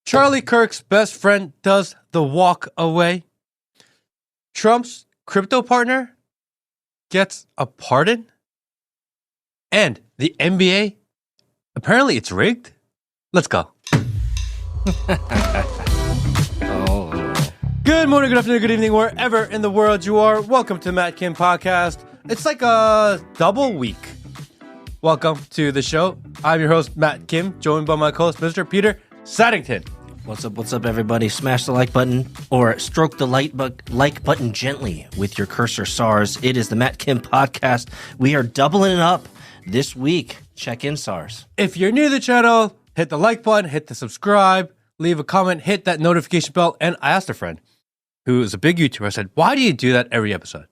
Charlie Kirk's best friend does the walk away. Trump's crypto partner gets a pardon. And the NBA, apparently it's rigged. Let's go. Good morning, good afternoon, good evening, wherever in the world you are. Welcome to Matt Kim Podcast. It's like a double week. Welcome to the show. I'm your host, Matt Kim, joined by my co-host, Mr. Peter Saddington. What's up, everybody? Smash the like button or stroke the like button gently with your cursor SARS. It is the Matt Kim Podcast. We are doubling it up this week. Check in, SARS. If you're new to the channel, hit the like button, hit the subscribe, leave a comment, hit that notification bell. And I asked a friend who is a big YouTuber, I said, why do you do that every episode?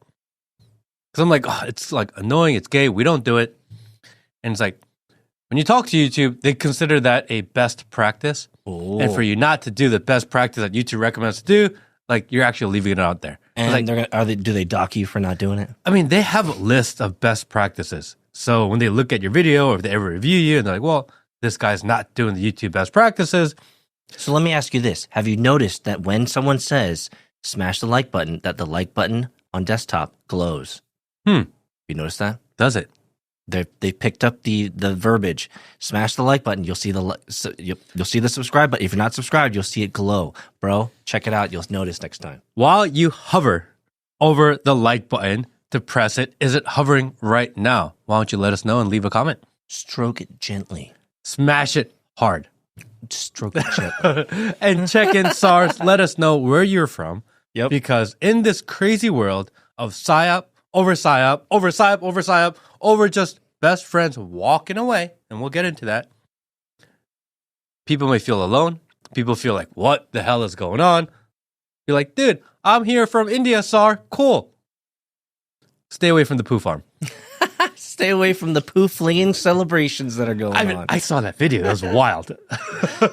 Because I'm like, oh, it's like annoying, it's gay, we don't do it. And it's like, when you talk to YouTube, they consider that a best practice. Oh. And for you not to do the best practice that YouTube recommends to do, like you're actually leaving it out there. And like, do they dock you for not doing it? I mean, they have a list of best practices. So when they look at your video or if they ever review you and they're like, well, this guy's not doing the YouTube best practices. So let me ask you this. Have you noticed that when someone says, smash the like button, that the like button on desktop glows? You notice that? Does it? They picked up the verbiage. Smash the like button. You'll see the subscribe button. If you're not subscribed, you'll see it glow, bro. Check it out. You'll notice next time. While you hover over the like button to press it, is it hovering right now? Why don't you let us know and leave a comment? Stroke it gently. Smash it hard. Stroke it gently. And check in, SARS. Let us know where you're from. Yep. Because in this crazy world of psyop, over psyop, over psyop, over psyop, over just best friends walking away, and we'll get into that. People may feel alone. People feel like, what the hell is going on? You're like, dude, I'm here from India, Sar. Cool. Stay away from the poo farm. Stay away from the Poo Flinging Celebrations that are going on. I saw that video. That was wild.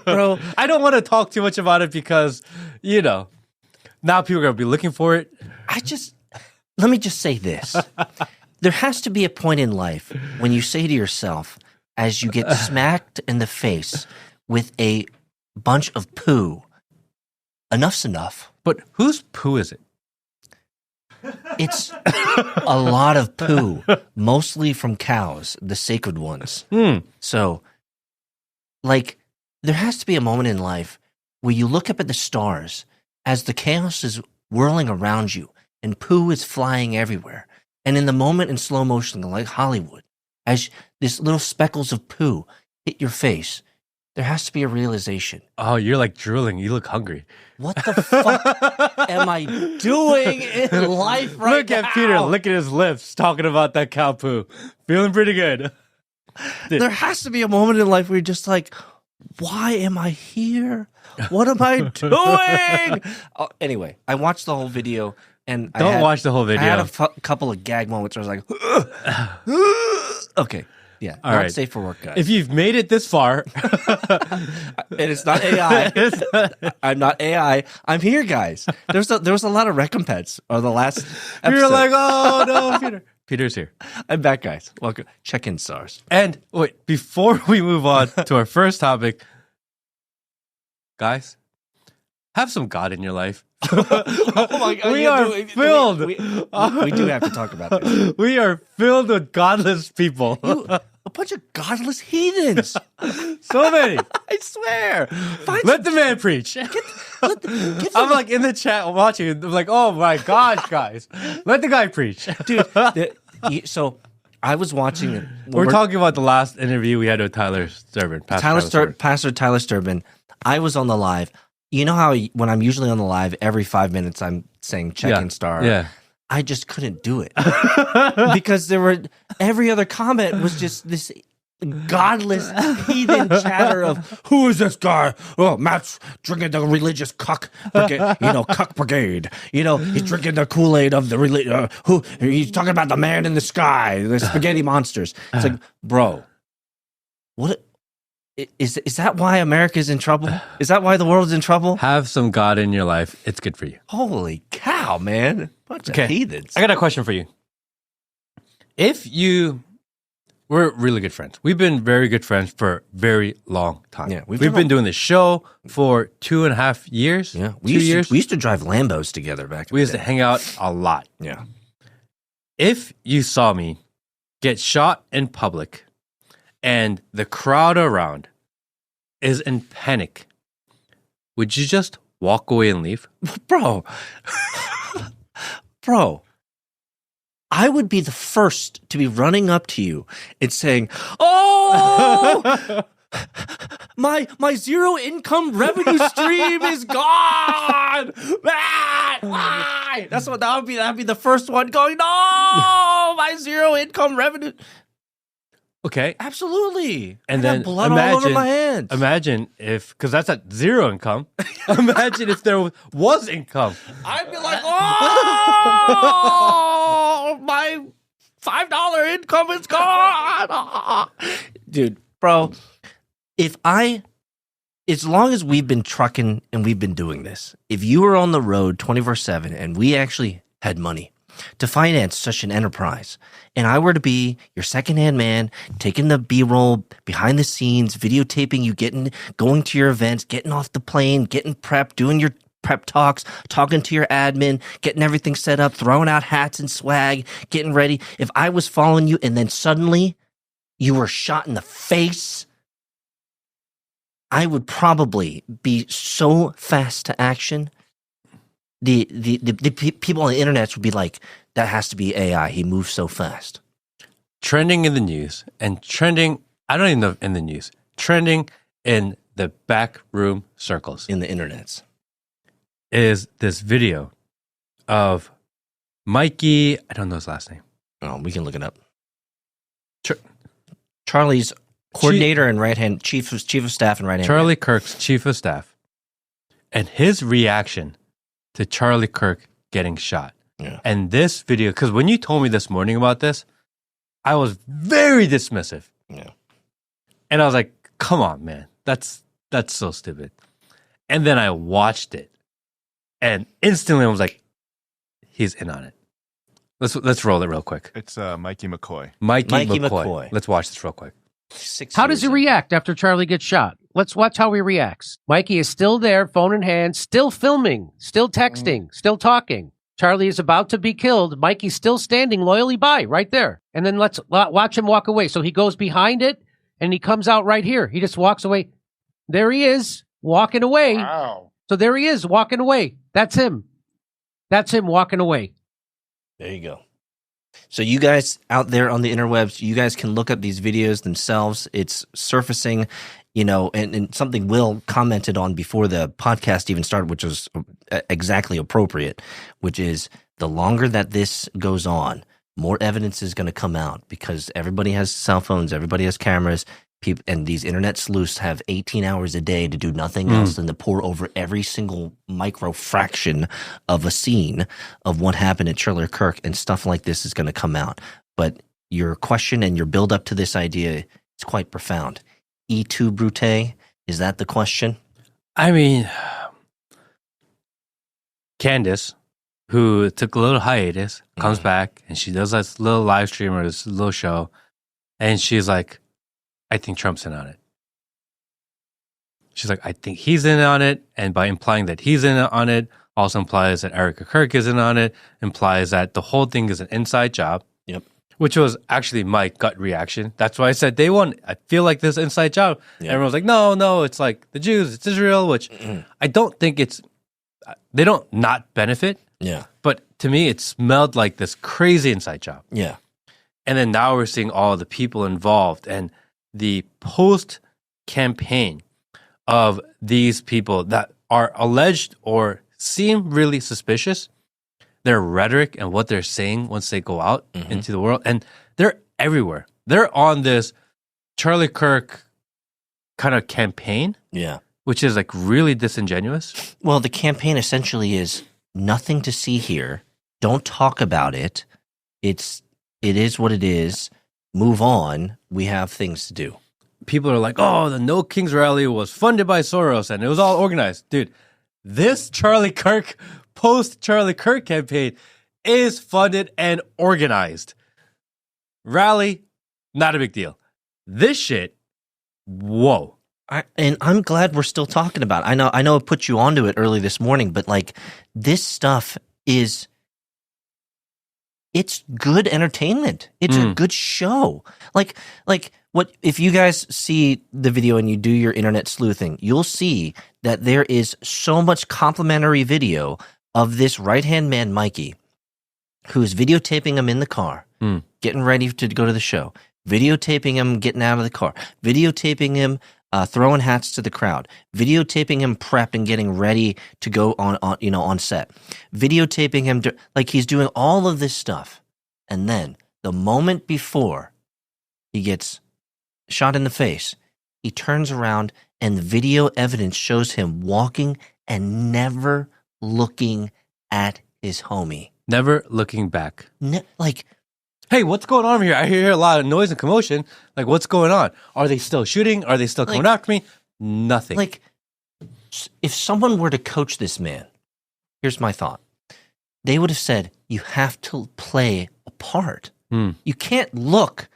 Bro, I don't want to talk too much about it because, now people are going to be looking for it. Let me just say this. There has to be a point in life when you say to yourself, as you get smacked in the face with a bunch of poo, enough's enough. But whose poo is it? It's a lot of poo, mostly from cows, the sacred ones. So, there has to be a moment in life where you look up at the stars as the chaos is whirling around you and poo is flying everywhere. And in the moment in slow motion, like Hollywood, as these little speckles of poo hit your face, there has to be a realization. Oh, you're like drooling. You look hungry. What the fuck am I doing in life right now? Look at Peter licking his lips, talking about that cow poo. Feeling pretty good. There has to be a moment in life where you're just like, why am I here? What am I doing? Anyway, I watched the whole video. And Don't watch the whole video. I had a couple of gag moments where I was like, okay. Yeah, all not right. safe for work, guys. If you've made it this far. And it's not AI. I'm not AI. I'm here, guys. There was a lot of recompense on the last episode. You're like, oh, no, Peter. Peter's here. I'm back, guys. Welcome. Check in, SARS. And wait, before we move on to our first topic, guys, have some God in your life. Oh my God. We are filled. We do have to talk about this. We are filled with godless people. A bunch of godless heathens. So many. I swear. Let the man preach. I'm like in the chat watching. I'm like, oh my gosh, guys. Let the guy preach. Dude, so I was watching. We're talking about the last interview we had with Tyler Sturban. Pastor Tyler Sturban. I was on the live. You know how when I'm usually on the live, every 5 minutes I'm saying check in star. Yeah. I just couldn't do it because every other comment was just this godless heathen chatter of who is this guy? Oh, Matt's drinking the religious cuck brigade. He's drinking the Kool-Aid of the he's talking about the man in the sky, the spaghetti monsters. It's like, bro, what? Is that why America's in trouble? Is that why the world's in trouble? Have some God in your life. It's good for you. Holy cow, man. Bunch of heathens. I got a question for you. If you We're really good friends. We've been very good friends for a very long time. Yeah, we've been doing this show for 2.5 years. Yeah, 2 years. We used to drive Lambos together back. We used to hang out a lot. Yeah. If you saw me get shot in public and the crowd around is in panic, would you just walk away and leave? Bro. Bro. I would be the first to be running up to you and saying, "Oh, my zero income revenue stream is gone. Why?" That's what that would be. That'd be the first one going, "No, my zero income revenue." Okay. Absolutely. And I then got blood all over my hands. Imagine if, because that's at zero income. Imagine if there was income. I'd be like, "Oh, my $5 income is gone." Dude, bro, as long as we've been trucking and we've been doing this, if you were on the road 24/7 and we actually had money to finance such an enterprise, and I were to be your secondhand man, taking the B-roll behind the scenes, videotaping you going to your events, getting off the plane, getting prepped, doing your prep talks, talking to your admin, getting everything set up, throwing out hats and swag, getting ready. If I was following you and then suddenly you were shot in the face, I would probably be so fast to action. The people on the internet would be like, "That has to be AI. He moves so fast." Trending in the news and trending, I don't even know in the news, trending in the back room circles In the internets. is this video of Mikey, I don't know his last name. Oh, we can look it up. Char- Charlie's coordinator and right-hand, chief of staff and right-hand. Charlie Kirk's chief of staff, and his reaction to Charlie Kirk getting shot. Yeah. And this video, because when you told me this morning about this, I was very dismissive. Yeah. And I was like, come on, man. That's so stupid. And then I watched it. And instantly I was like, he's in on it. Let's roll it real quick. It's Mikey McCoy. Mikey McCoy. Let's watch this real quick. How does he react after Charlie gets shot? Let's watch how he reacts. Mikey is still there, phone in hand, still filming, still texting, still talking. Charlie is about to be killed. Mikey's still standing loyally by right there. And then let's watch him walk away. So he goes behind it and he comes out right here. He just walks away. There he is, walking away. Wow. So there he is, walking away. That's him. That's him walking away. There you go. So you guys out there on the interwebs, you guys can look up these videos themselves. It's surfacing, and something Will commented on before the podcast even started, which was exactly appropriate, which is the longer that this goes on, more evidence is going to come out because everybody has cell phones, everybody has cameras. And these internet sleuths have 18 hours a day to do nothing else than to pour over every single micro fraction of a scene of what happened at Charlie Kirk, and stuff like this is going to come out. But your question and your build up to this idea is quite profound. E2 Brute, is that the question? I mean, Candace, who took a little hiatus, comes back and she does this little live stream or this little show, and she's like, I think Trump's in on it. She's like, I think he's in on it. And by implying that he's in on it, also implies that Erica Kirk is in on it, implies that the whole thing is an inside job. Yep. Which was actually my gut reaction. That's why I said day one, I feel like this inside job. Yeah. Everyone was like, no, it's like the Jews, it's Israel, which I don't think they don't not benefit. Yeah. But to me, it smelled like this crazy inside job. Yeah. And then now we're seeing all the people involved and the post-campaign of these people that are alleged or seem really suspicious, their rhetoric and what they're saying once they go out into the world. And they're everywhere. They're on this Charlie Kirk kind of campaign, which is like really disingenuous. Well, the campaign essentially is nothing to see here. Don't talk about it. It is what it is. Move on. We have things to do. People are like, oh, the No Kings rally was funded by Soros and it was all organized. Dude, this Charlie Kirk, post-Charlie Kirk campaign is funded and organized. Rally, not a big deal. This shit, whoa. And I'm glad we're still talking about it. I know I put you onto it early this morning, but like this stuff it's good entertainment. It's a good show. Like what if you guys see the video and you do your internet sleuthing, you'll see that there is so much complimentary video of this right-hand man, Mikey, who's videotaping him in the car, getting ready to go to the show, videotaping him getting out of the car, videotaping him throwing hats to the crowd, videotaping him prepped and getting ready to go on set, videotaping him like he's doing all of this stuff, and then the moment before he gets shot in the face, he turns around and the video evidence shows him walking and never looking at his homie, Never looking back. like. Hey, what's going on over here? I hear a lot of noise and commotion. Like, what's going on? Are they still shooting? Are they still coming after me? Nothing. Like, if someone were to coach this man, here's my thought. They would have said, you have to play a part. You can't look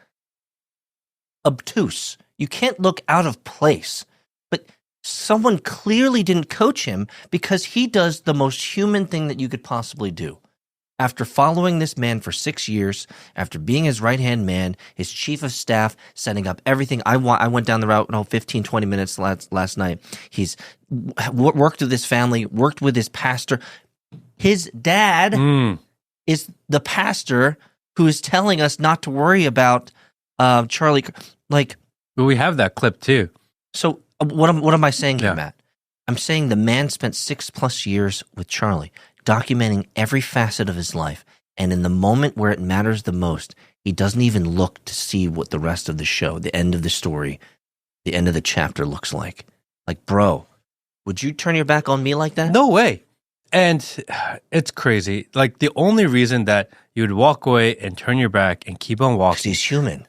obtuse. You can't look out of place. But someone clearly didn't coach him because he does the most human thing that you could possibly do. After following this man for 6 years, after being his right-hand man, his chief of staff, setting up everything. I went down the route 15, 20 minutes last night. He's worked with his family, worked with his pastor. His dad is the pastor who is telling us not to worry about Charlie. Like, but we have that clip too. So what am I saying here, Yeah. Matt? I'm saying the man spent 6+ years with Charlie, documenting every facet of his life. And in the moment where it matters the most, he doesn't even look to see what the rest of the show, the end of the story, the end of the chapter looks like. Like, bro, would you turn your back on me like that? No way. And it's crazy. Like, the only reason that you would walk away and turn your back and keep on Because walking, he's human.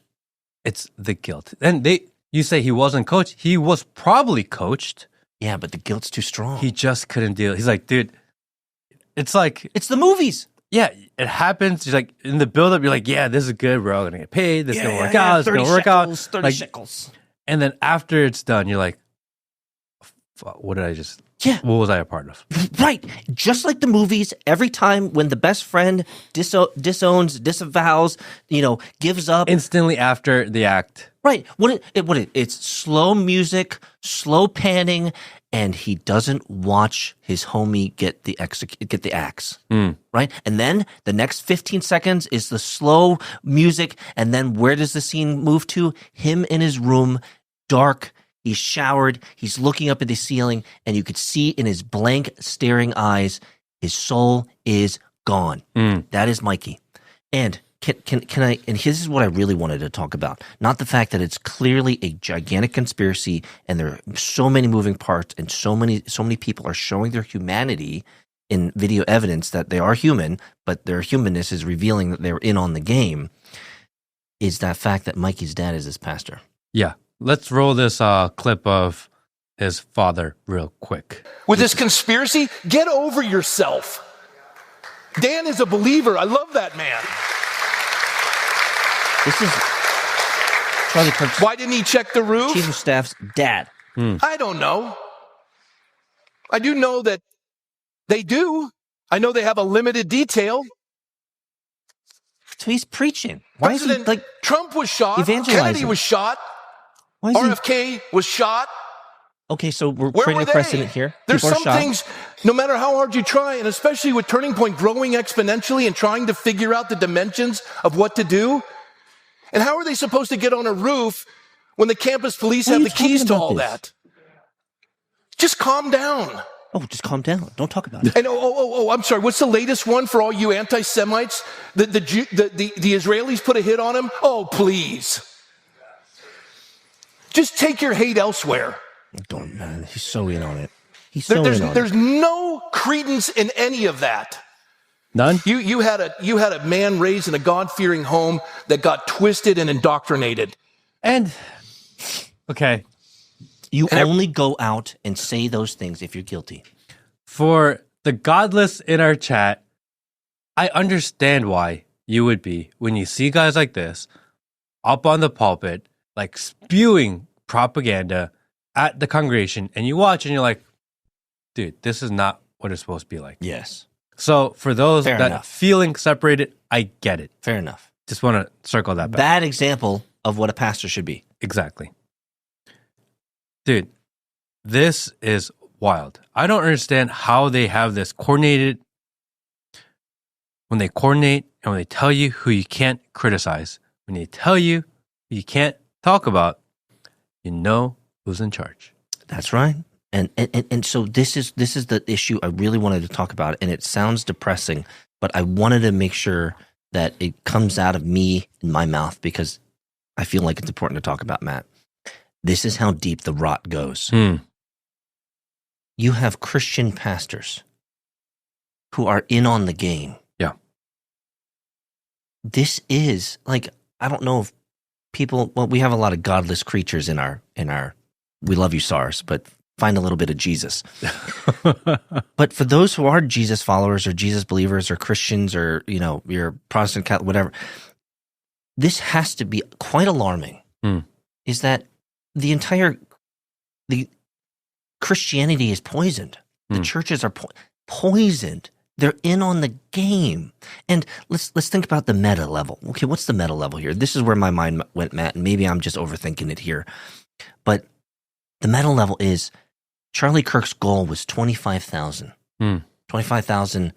it's the guilt. And you say he wasn't coached. He was probably coached. Yeah, but the guilt's too strong. He just couldn't deal. He's like, dude, it's like, It's the movies. yeah, it happens. He's like, in the buildup, you're like, yeah, this is good, bro. I'm going to get paid. This is going to work out. It's going to work out. 30 shekels. And then after it's done, you're like, what did I just, Yeah. what was I a part of? Right. Just like the movies, every time when the best friend disowns, disavows, gives up. Instantly after the act. Right. It's slow music, slow panning, and he doesn't watch his homie get the axe. Right? And then the next 15 seconds is the slow music, and then where does the scene move to? Him in his room, dark. He's showered. He's looking up at the ceiling, and you could see in his blank, staring eyes, his soul is gone. That is Mikey. And can I? And this is what I really wanted to talk about. Not the fact that it's clearly a gigantic conspiracy, and there are so many moving parts, and so many people are showing their humanity in video evidence that they are human, but their humanness is revealing that they're in on the game. Is that fact that Mikey's dad is his pastor? Yeah. Let's roll this clip of his father real quick. With this conspiracy, get over yourself. Dan is a believer. I love that man. This is Charlie Kirk's Why didn't he check the roof? chief of staff's dad. I don't know. I do know that they do. I know they have a limited detail. So he's preaching. Why is he President like? Trump was shot. evangelizing? Kennedy was shot. Why is he? RFK was shot. Okay, so we're Where creating were a they? precedent here. There's People are some shot. things, no matter how hard you try, and especially with Turning Point growing exponentially and trying to figure out the dimensions of what to do. And how are they supposed to get on a roof when the campus police Why are have you the keys talking to about all this? that? Just calm down. Oh, just calm down. Don't talk about it. And I'm sorry. What's the latest one for all you anti-Semites? The Israelis put a hit on him? Oh, please. Just take your hate elsewhere. Don't, man. He's so in on it. He's so in on There's it. no credence in any of that. None? You had a man raised in a God-fearing home that got twisted and indoctrinated. And, okay, You only go out and say those things if you're guilty. for the godless in our chat, I understand why you would be when you see guys like this up on the pulpit, like spewing propaganda at the congregation, and you watch and you're like, dude, this is not what it's supposed to be like. Yes. So for those Fair that enough. feeling separated, I get it. Fair enough. Just want to circle that back. Bad example of what a pastor should be. Exactly. Dude, this is wild. I don't understand how they have this coordinated. When they coordinate and when they tell you who you can't criticize, when they tell you who you can't talk about, you know who's in charge. That's right. And so this is the issue I really wanted to talk about, and it sounds depressing, but I wanted to make sure that it comes out of me in my mouth because I feel like it's important to talk about, Matt. This is how deep the rot goes. You have Christian pastors who are in on the game. Yeah. This is like, I don't know if people, well, we have a lot of godless creatures in our, we love you, SARS, but find a little bit of Jesus. But for those who are Jesus followers or Jesus believers or Christians or, you're Protestant, Catholic, whatever, this has to be quite alarming. Is that the Christianity is poisoned. The churches are poisoned. They're in on the game. And let's think about the meta level. Okay, what's the meta level here? This is where my mind went, Matt, and maybe I'm just overthinking it here. But the meta level is Charlie Kirk's goal was 25,000. 25,000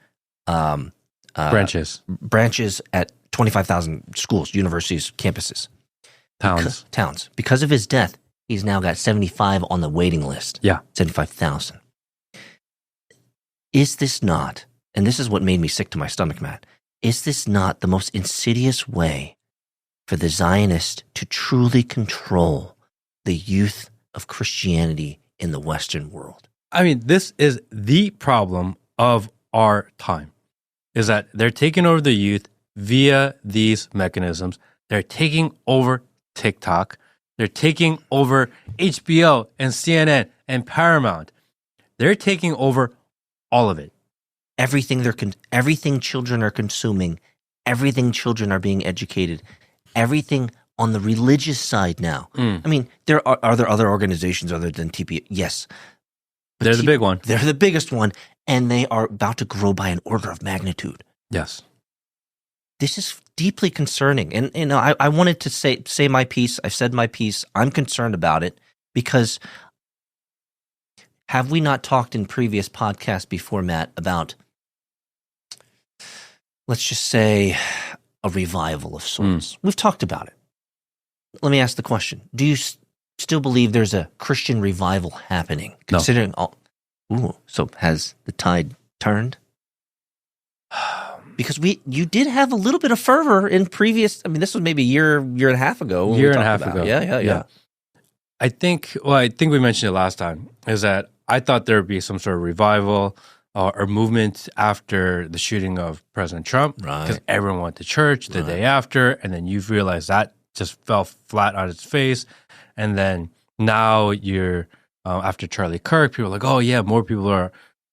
branches at 25,000 schools, universities, campuses. Towns. Because of his death, he's now got 75 on the waiting list. Yeah. 75,000. Is this not, and this is what made me sick to my stomach, Matt, is this not the most insidious way for the Zionists to truly control the youth of Christianity in the Western world? I mean, this is the problem of our time, is that they're taking over the youth via these mechanisms. They're taking over TikTok. They're taking over HBO and CNN and Paramount. They're taking over all of it. Everything children are consuming, everything children are being educated, everything on the religious side now. I mean, are there other organizations other than TP? Yes. But They're the big one. They're the biggest one, and they are about to grow by an order of magnitude. Yes. This is deeply concerning. And I wanted to say my piece. I've said my piece. I'm concerned about it because have we not talked in previous podcasts before, Matt, about, let's just say, a revival of sorts? We've talked about it. Let me ask the question. Do you still believe there's a Christian revival happening? Considering all, so has the tide turned? Because you did have a little bit of fervor in previous. I mean, this was maybe a year and a half ago. Year and a half ago. Yeah. I think we mentioned it last time, is that I thought there would be some sort of revival or movement after the shooting of President Trump. Right. Because everyone went to church the day after, and then you've realized that just fell flat on its face. And then now you're, after Charlie Kirk, people are like, oh yeah, more people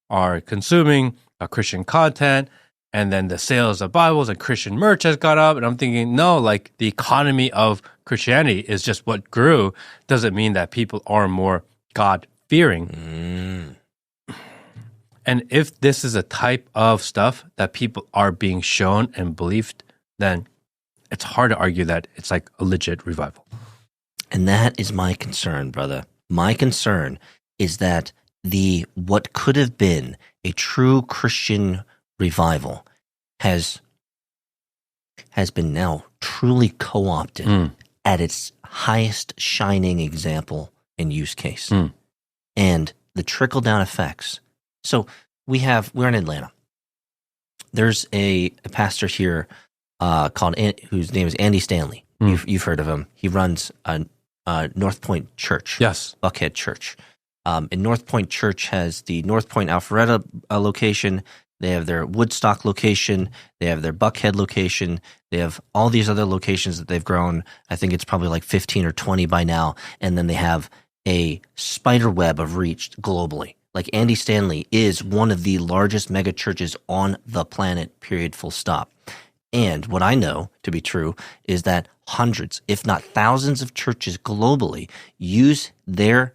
are consuming Christian content. And then the sales of Bibles and Christian merch has gone up. And I'm thinking, no, like the economy of Christianity is just what grew. Doesn't mean that people are more God-fearing. And if this is a type of stuff that people are being shown and believed, then it's hard to argue that it's like a legit revival. And that is my concern, brother. My concern is that what could have been a true Christian revival has been now truly co-opted at its highest shining example and use case. And the trickle-down effects. So we're in Atlanta. There's a pastor here whose name is Andy Stanley. You've heard of him. He runs North Point Church. Yes. Buckhead Church. And North Point Church has the North Point Alpharetta location. They have their Woodstock location. They have their Buckhead location. They have all these other locations that they've grown. I think it's probably like 15 or 20 by now. And then they have a spider web of reach globally. Like Andy Stanley is one of the largest mega churches on the planet, period, full stop. And what I know to be true is that hundreds, if not thousands of churches globally use their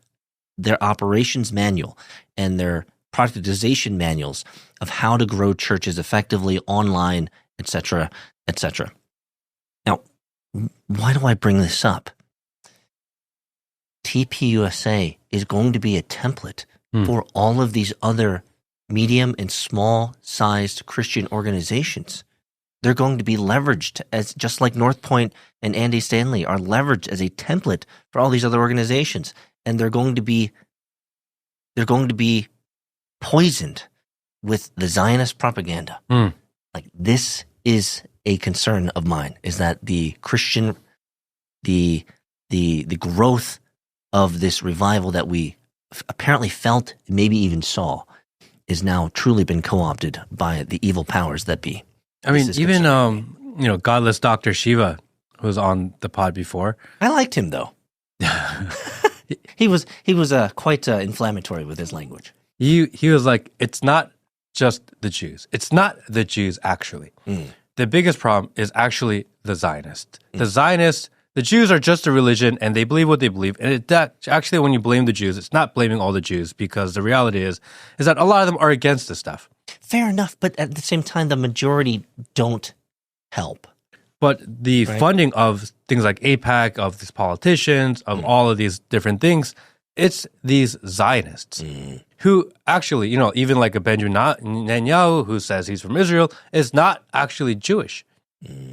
operations manual and their productization manuals of how to grow churches effectively online, etc., etc. Now, why do I bring this up? TPUSA is going to be a template for all of these other medium and small-sized Christian organizations. They're going to be leveraged as just like North Point and Andy Stanley are leveraged as a template for all these other organizations, and they're going to be poisoned with the Zionist propaganda. Like, this is a concern of mine, is that the Christian, the growth of this revival that we apparently felt, maybe even saw, is now truly been co-opted by the evil powers that be. I mean, even godless Dr. Shiva, who was on the pod before. I liked him though. He was quite inflammatory with his language. He was like, it's not just the Jews. It's not the Jews actually. The biggest problem is actually the Zionists. The Zionists, the Jews are just a religion and they believe what they believe. And actually, when you blame the Jews, it's not blaming all the Jews, because the reality is that a lot of them are against this stuff. Fair enough, but at the same time, the majority don't help. But the funding of things like AIPAC, of these politicians, of all of these different things, it's these Zionists who actually, even like a Benjamin Netanyahu, who says he's from Israel, is not actually Jewish.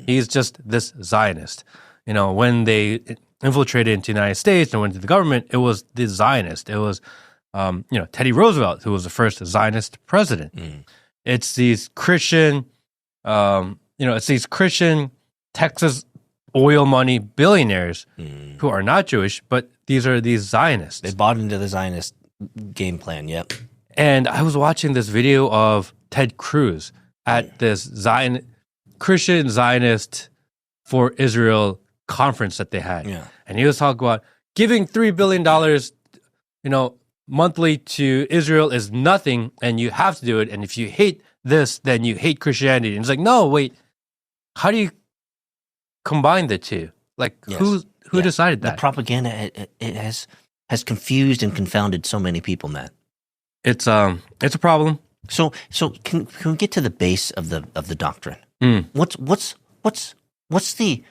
He's just this Zionist. When they infiltrated into the United States and went to the government, it was the Zionist. It was, Teddy Roosevelt, who was the first Zionist president. It's these Christian, Texas oil money billionaires who are not Jewish, but these are these Zionists. They bought into the Zionist game plan, yep. And I was watching this video of Ted Cruz at this Christian Zionist for Israel conference that they had. Yeah. And he was talking about giving $3 billion, monthly to Israel is nothing, and you have to do it. And if you hate this, then you hate Christianity. And it's like, no, wait, how do you combine the two? Like, who decided that? The propaganda it has confused and confounded so many people, Matt. It's a problem. So can we get to the base of the doctrine? What's the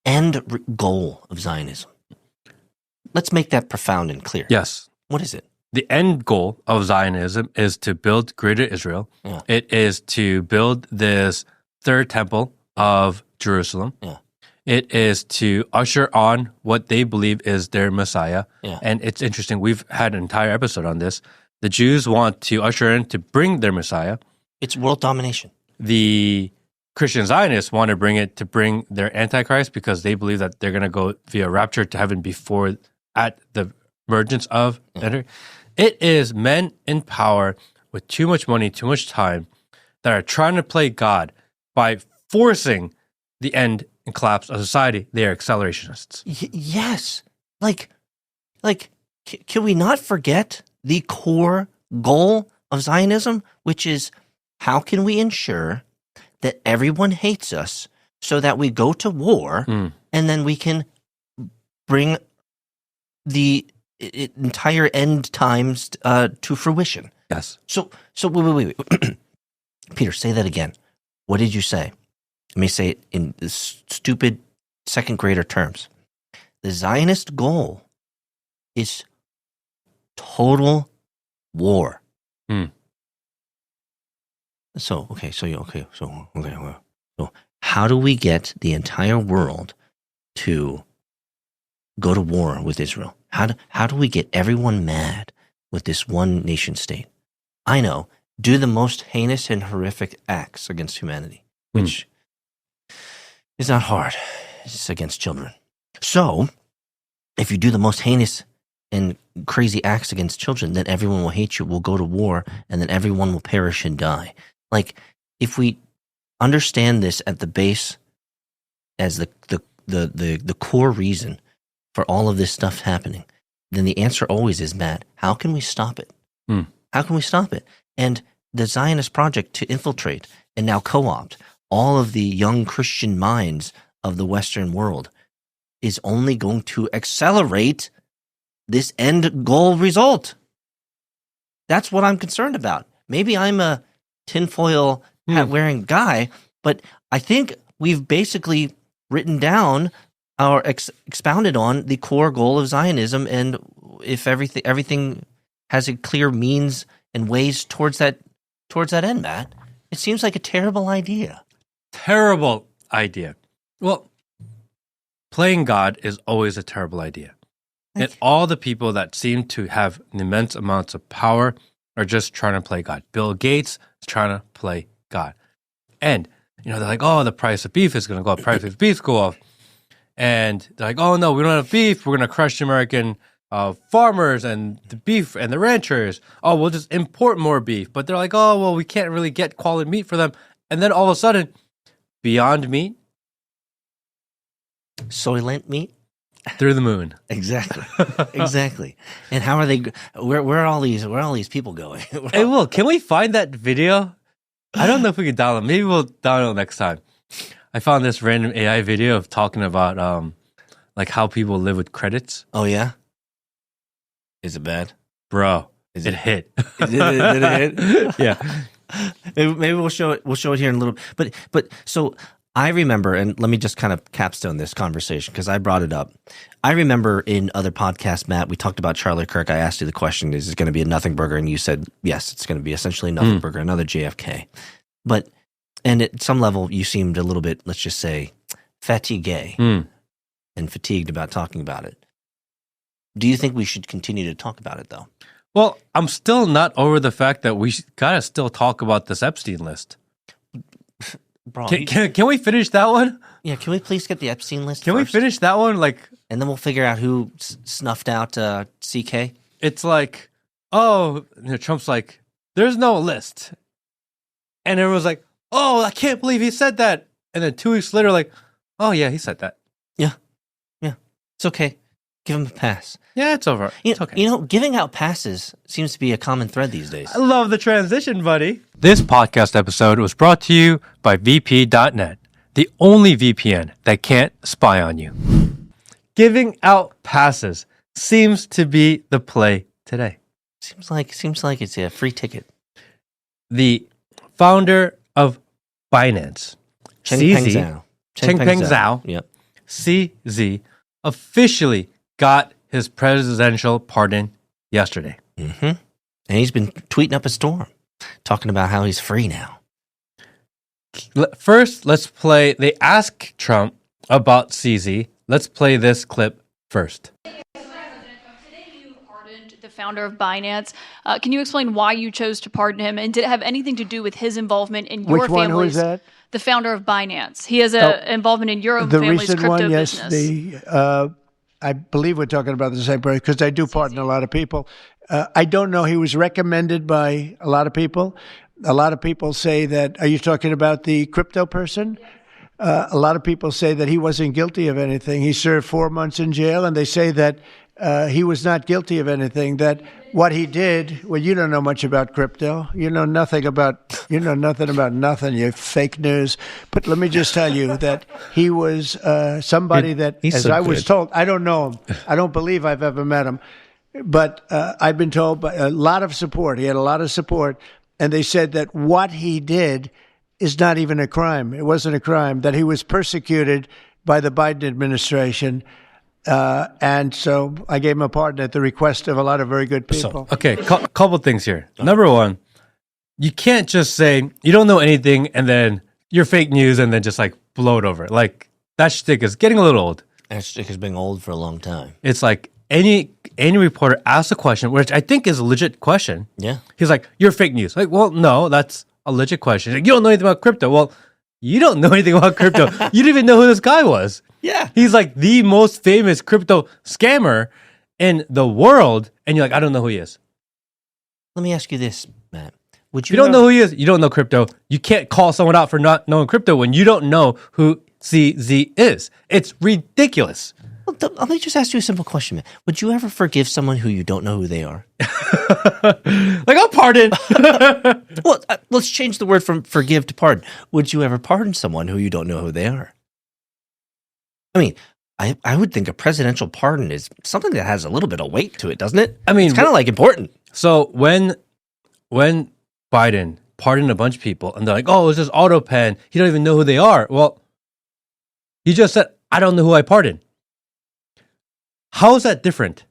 end goal of Zionism? Let's make that profound and clear. Yes. What is it? The end goal of Zionism is to build greater Israel. Yeah. It is to build this third temple of Jerusalem. Yeah. It is to usher on what they believe is their Messiah. Yeah. And it's interesting. We've had an entire episode on this. The Jews want to usher in to bring their Messiah. It's world domination. The Christian Zionists want to bring their Antichrist, because they believe that they're going to go via rapture to heaven before at the emergence of enter. It is men in power with too much money, too much time, that are trying to play God by forcing the end and collapse of society. They are accelerationists. Yes. Like, can we not forget the core goal of Zionism, which is, how can we ensure that everyone hates us so that we go to war and then we can bring the entire end times to fruition? Yes. So wait. Peter, say that again. What did you say? Let me say it in this stupid second grader terms. The Zionist goal is total war. So how do we get the entire world to go to war with Israel? How do we get everyone mad with this one nation state? I know, do the most heinous and horrific acts against humanity, which is not hard. It's against children. So, if you do the most heinous and crazy acts against children, then everyone will hate you, will go to war, and then everyone will perish and die. Like, if we understand this at the base as the core reason for all of this stuff happening, then the answer always is, Matt, how can we stop it? How can we stop it? And the Zionist project to infiltrate and now co-opt all of the young Christian minds of the Western world is only going to accelerate this end goal result. That's what I'm concerned about. Maybe I'm a tinfoil hat wearing guy, but I think we've basically written down or expounded on the core goal of Zionism, and if everything has a clear means and ways towards that end, Matt, it seems like a terrible idea. Terrible idea. Well, playing God is always a terrible idea. And all the people that seem to have immense amounts of power are just trying to play God. Bill Gates is trying to play God. And, they're like, oh, the price of beef is going to go up. Price of beef go up. And they're like, oh, no, we don't have beef. We're going to crush the American farmers and the beef and the ranchers. Oh, we'll just import more beef. But they're like, oh, well, we can't really get quality meat for them. And then all of a sudden, Beyond Meat. Soylent meat? Through the moon. Exactly. Exactly. And how are they? Where are all these people going? Hey, Will, can we find that video? I don't know if we can download. Maybe we'll download it next time. I found this random AI video of talking about like how people live with credits. Oh yeah. Is it bad, bro? It hit. Did it hit? Yeah. Maybe we'll show it. We'll show it here in a little. But so. I remember, and let me just kind of capstone this conversation because I brought it up. I remember in other podcasts, Matt, we talked about Charlie Kirk. I asked you the question, is it going to be a nothing burger? And you said, yes, it's going to be essentially a nothing burger, another JFK. And at some level, you seemed a little bit, let's just say, fatigué and fatigued about talking about it. Do you think we should continue to talk about it, though? Well, I'm still not over the fact that we got to still talk about this Epstein list. Bro, can we finish that one? Yeah, can we please get the Epstein list Can first? we finish that one? And then we'll figure out who snuffed out CK? It's like, oh, Trump's like, there's no list. And everyone's like, oh, I can't believe he said that. And then 2 weeks later, like, oh, yeah, he said that. Yeah. It's okay. Give him a pass. Yeah, it's over. It's okay. Giving out passes seems to be a common thread these days. I love the transition, buddy. This podcast episode was brought to you by VP.net, the only VPN that can't spy on you. Giving out passes seems to be the play today. Seems like it's a free ticket. The founder of Binance, Changpeng Zhao. Yep. CZ officially got his presidential pardon yesterday. Mm-hmm. And he's been tweeting up a storm, talking about how he's free now. First, let's play. They ask Trump about CZ. Let's play this clip first. Today you pardoned the founder of Binance. Can you explain why you chose to pardon him, and did it have anything to do with his involvement in your Which one? family's? Who is that? The founder of Binance. He has a involvement in your own family's recent crypto one, yes. business. I believe we're talking about the same person because I do pardon a lot of people. I don't know. He was recommended by a lot of people. A lot of people say that. Are you talking about the crypto person? A lot of people say that he wasn't guilty of anything. He served 4 months in jail, and they say that he was not guilty of anything. That what he did. Well, you don't know much about crypto. You know nothing about. You know nothing about nothing. You fake news. But let me just tell you that he was somebody that, as I was told, I don't know him. I don't believe I've ever met him, but I've been told by a lot of support. He had a lot of support, and they said that what he did is not even a crime. It wasn't a crime. That he was persecuted by the Biden administration. And so I gave him a pardon at the request of a lot of very good people. So, okay, couple things here. Number one, you can't just say you don't know anything and then you're fake news and then just like blow it over. Like that shtick is getting a little old. That shtick has been old for a long time. It's like any reporter asks a question, which I think is a legit question. Yeah. He's like, you're fake news. Like, well, no, that's a legit question. Like, you don't know anything about crypto. Well, you don't know anything about crypto. You didn't even know who this guy was. Yeah. He's like the most famous crypto scammer in the world. And you're like, I don't know who he is. Let me ask you this, Matt. If you don't know who he is, you don't know crypto. You can't call someone out for not knowing crypto when you don't know who CZ is. It's ridiculous. Well, let me just ask you a simple question, man. Would you ever forgive someone who you don't know who they are? Like, I'll pardon. Well, let's change the word from forgive to pardon. Would you ever pardon someone who you don't know who they are? I mean, I would think a presidential pardon is something that has a little bit of weight to it, doesn't it? I mean, it's kind of like important. So when Biden pardoned a bunch of people and they're like, oh, it's just auto pen. He don't even know who they are. Well, he just said, I don't know who I pardoned. How is that different?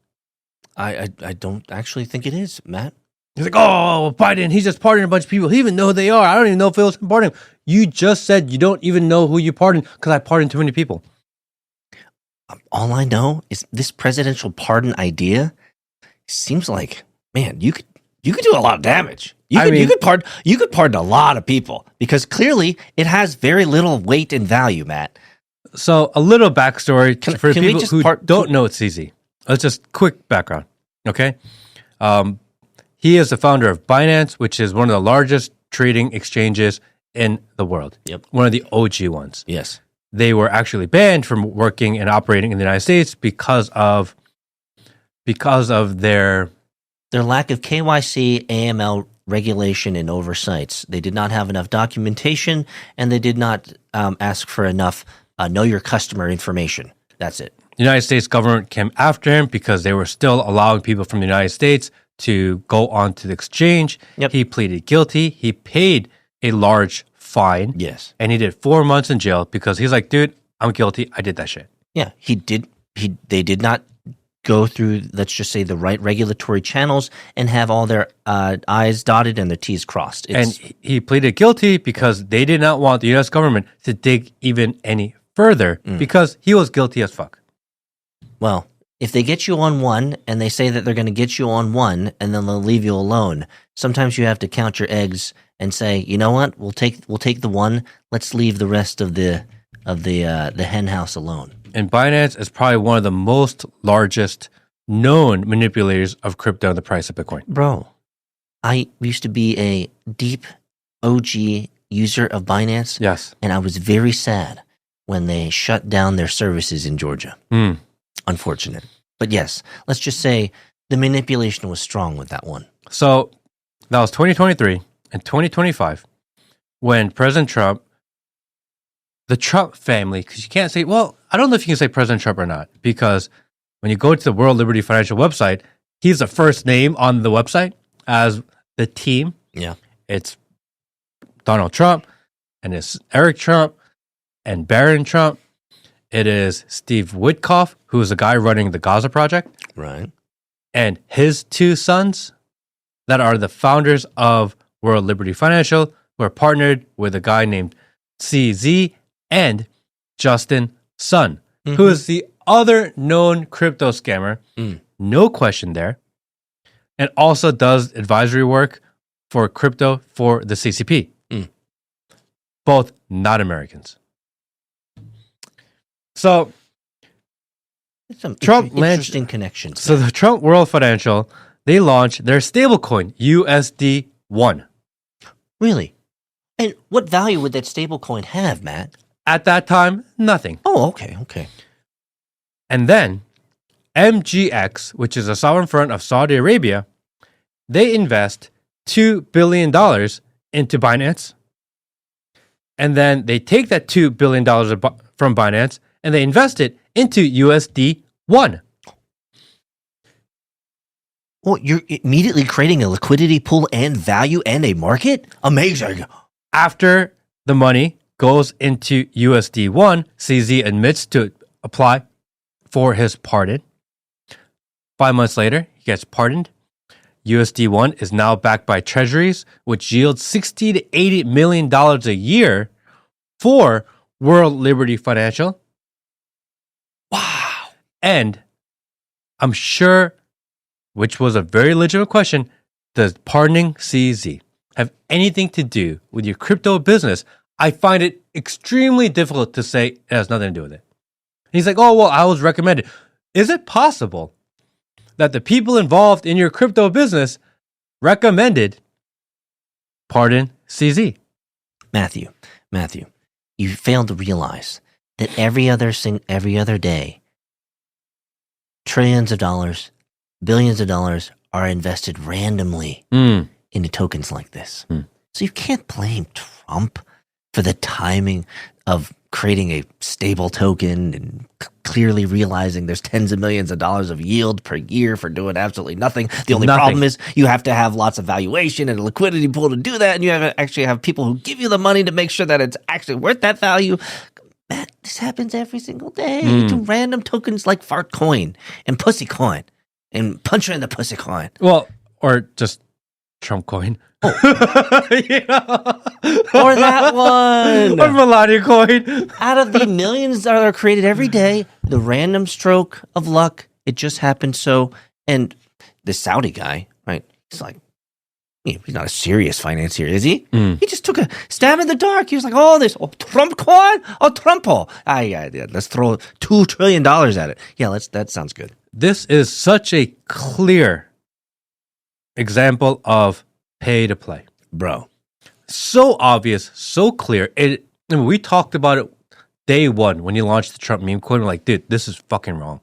I don't actually think it is, Matt. He's like, oh, Biden, he just pardoned a bunch of people. He even know who they are. I don't even know if it was him pardoning him. You just said you don't even know who you pardoned because I pardoned too many people. All I know is this presidential pardon idea seems like, man, you could do a lot of damage. You could pardon a lot of people because clearly it has very little weight and value, Matt. So a little backstory for can we people just who don't know it's easy. Let's just quick background, okay? He is the founder of Binance, which is one of the largest trading exchanges in the world. Yep. One of the OG ones. Yes. They were actually banned from working and operating in the United States because of their lack of KYC, AML regulation and oversights. They did not have enough documentation, and they did not ask for enough know your customer information. That's it. The United States government came after him because they were still allowing people from the United States to go onto the exchange. Yep. He pleaded guilty. He paid a large fine. Yes. And he did 4 months in jail because he's like, dude, I'm guilty. I did that shit. Yeah, he did. They did not go through, let's just say, the right regulatory channels and have all their I's dotted and their T's crossed. And he pleaded guilty because they did not want the U.S. government to dig even any further because he was guilty as fuck. Well, if they get you on one and they say that they're going to get you on one and then they'll leave you alone, sometimes you have to count your eggs and say, you know what, we'll take the one. Let's leave the rest of the hen house alone. And Binance is probably one of the most largest known manipulators of crypto and the price of Bitcoin. Bro, I used to be a deep OG user of Binance. Yes. And I was very sad when they shut down their services in Georgia. Unfortunate. But yes, let's just say the manipulation was strong with that one. So that was 2023 and 2025 when President Trump, the Trump family, because you can't say, well, I don't know if you can say President Trump or not, because when you go to the World Liberty Financial website, he's the first name on the website as the team. Yeah. It's Donald Trump and it's Eric Trump and Barron Trump. It is Steve Witkoff, who is the guy running the Gaza project. Right. And his two sons that are the founders of World Liberty Financial, who are partnered with a guy named CZ and Justin Sun, who is the other known crypto scammer. No question there. And also does advisory work for crypto for the CCP. Both not Americans. So Some Trump interesting connections. So the Trump World Financial, they launched their stablecoin, USD1. Really? And what value would that stablecoin have, Matt? At that time, nothing. Oh, okay. And then MGX, which is a sovereign fund of Saudi Arabia, they invest $2 billion into Binance. And then they take that $2 billion from Binance and they invest it into USD1. Well, you're immediately creating a liquidity pool and value and a market? Amazing. After the money goes into USD1, CZ admits to apply for his pardon. 5 months later, he gets pardoned. USD1 is now backed by treasuries, which yields $60 to $80 million a year for World Liberty Financial. Wow. And I'm sure, which was a very legitimate question, does pardoning CZ have anything to do with your crypto business? I find it extremely difficult to say it has nothing to do with it. And he's like, oh, well, I was recommended. Is it possible that the people involved in your crypto business recommended pardon CZ? Matthew, you failed to realize that every other day, trillions of dollars, billions of dollars are invested randomly into tokens like this. So you can't blame Trump for the timing of creating a stable token and clearly realizing there's tens of millions of dollars of yield per year for doing absolutely nothing. The only problem is you have to have lots of valuation and a liquidity pool to do that, and you actually have people who give you the money to make sure that it's actually worth that value. Man, this happens every single day to random tokens like Fart Coin and Pussy Coin and Puncher in the Pussy Coin. Well, or just Trump Coin. Or that one. Or Melania Coin. Out of the millions that are created every day, the random stroke of luck, it just happened so. And the Saudi guy, right? He's like, he's not a serious financier, is he? He just took a stab in the dark. He was like, Trump coin? Oh, Trumpo. Yeah, let's throw $2 trillion at it. Yeah, that sounds good. This is such a clear example of pay to play. Bro. So obvious, so clear. We talked about it day one when you launched the Trump meme coin. We're like, dude, this is fucking wrong.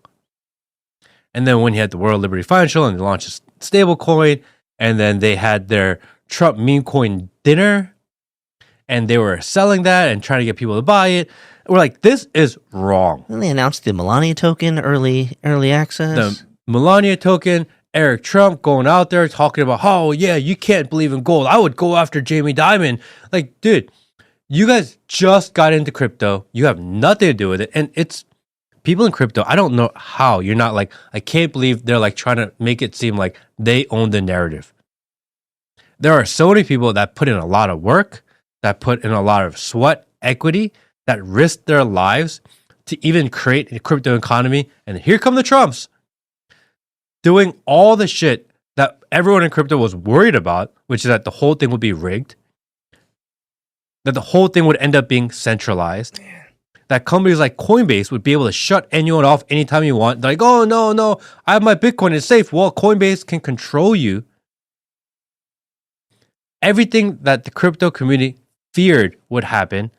And then when you had the World Liberty Financial and they launched a stable coin, and then they had their Trump meme coin dinner, and they were selling that and trying to get people to buy it. We're like, this is wrong. Then they announced the Melania token, early access. The Melania token, Eric Trump going out there talking about, oh, yeah, you can't believe in gold. I would go after Jamie Dimon. Like, dude, you guys just got into crypto. You have nothing to do with it. And it's people in crypto. I don't know how you're not like, I can't believe they're like trying to make it seem like they own the narrative. There are so many people that put in a lot of work, that put in a lot of sweat, equity, that risk their lives to even create a crypto economy. And here come the Trumps doing all the shit that everyone in crypto was worried about, which is that the whole thing would be rigged, that the whole thing would end up being centralized, that companies like Coinbase would be able to shut anyone off anytime you want. They're like, oh, no, I have my Bitcoin, it's safe. Well, Coinbase can control you. Everything that the crypto community feared would happen,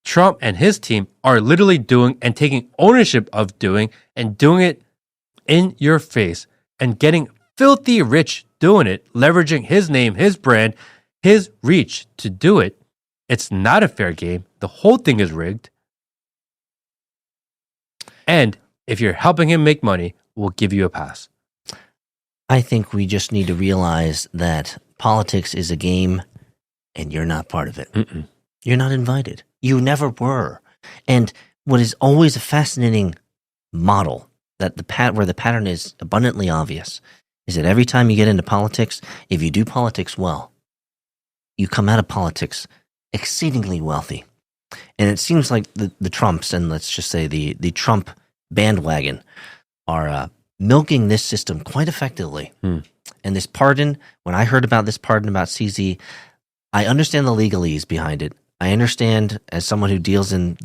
Trump and his team are literally doing and taking ownership of doing and doing it in your face and getting filthy rich doing it, leveraging his name, his brand, his reach to do it. It's not a fair game. The whole thing is rigged. And if you're helping him make money, we'll give you a pass. I think we just need to realize that politics is a game and you're not part of it. You're not invited. You never were. And what is always a fascinating model that where the pattern is abundantly obvious is that every time you get into politics, if you do politics well, you come out of politics exceedingly wealthy. And it seems like the Trumps, and let's just say the Trump bandwagon, are milking this system quite effectively. And this pardon, when I heard about this pardon about CZ, I understand the legalese behind it. I understand, as someone who deals in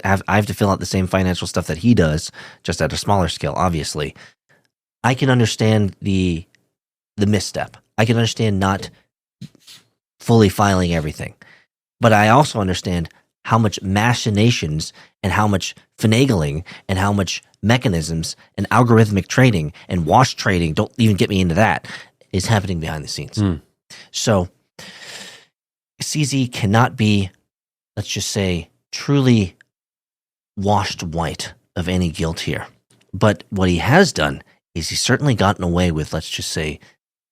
I have to fill out the same financial stuff that he does, just at a smaller scale, obviously. I can understand the misstep. I can understand not fully filing everything. But I also understand how much machinations and how much finagling and how much mechanisms and algorithmic trading and wash trading, don't even get me into that, is happening behind the scenes. So CZ cannot be, let's just say, truly washed white of any guilt here. But what he has done is he's certainly gotten away with, let's just say,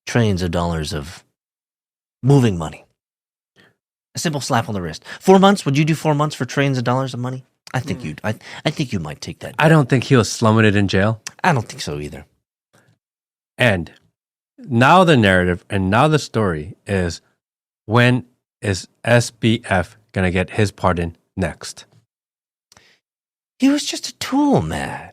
trillions of dollars of moving money. A simple slap on the wrist. 4 months? Would you do 4 months for trillions of dollars of money? I think you'd. I think you might take that. I don't think he was slumming it in jail. I don't think so either. And now the narrative and now the story is, when is SBF going to get his pardon next? He was just a tool, man.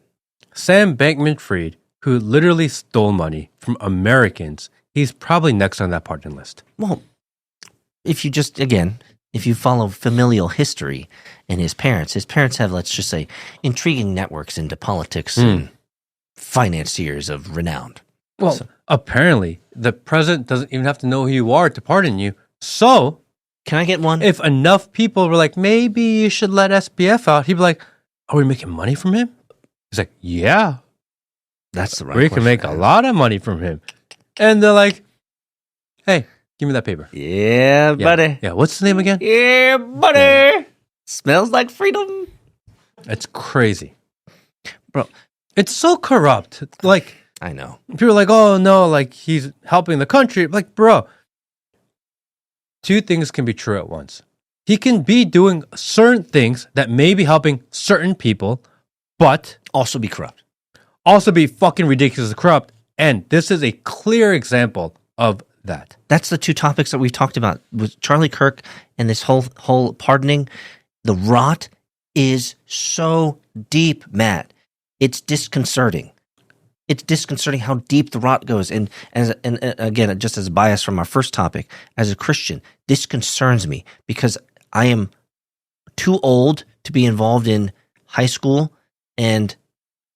Sam Bankman-Fried, who literally stole money from Americans, he's probably next on that pardon list. Well, if you follow familial history and his parents have, let's just say, intriguing networks into politics and financiers of renown. Well, apparently, the president doesn't even have to know who you are to pardon you. So, can I get one? If enough people were like, maybe you should let SBF out, he'd be like, are we making money from him? He's like, yeah. That's the right. We can make a lot of money from him. And they're like, hey, give me that paper. Yeah, buddy. Yeah, what's his name again? Yeah, buddy. Yeah. Smells like freedom. It's crazy. Bro. It's so corrupt. Like, I know. people are like, oh no, like he's helping the country. Like, bro, two things can be true at once. He can be doing certain things that may be helping certain people, but Also be corrupt. also be fucking ridiculously corrupt. And this is a clear example of that. That's the two topics that we've talked about with Charlie Kirk and this whole pardoning. The rot is so deep, Matt. It's disconcerting. It's disconcerting how deep the rot goes. And again, just as a bias from our first topic, as a Christian, this concerns me because I am too old to be involved in high school and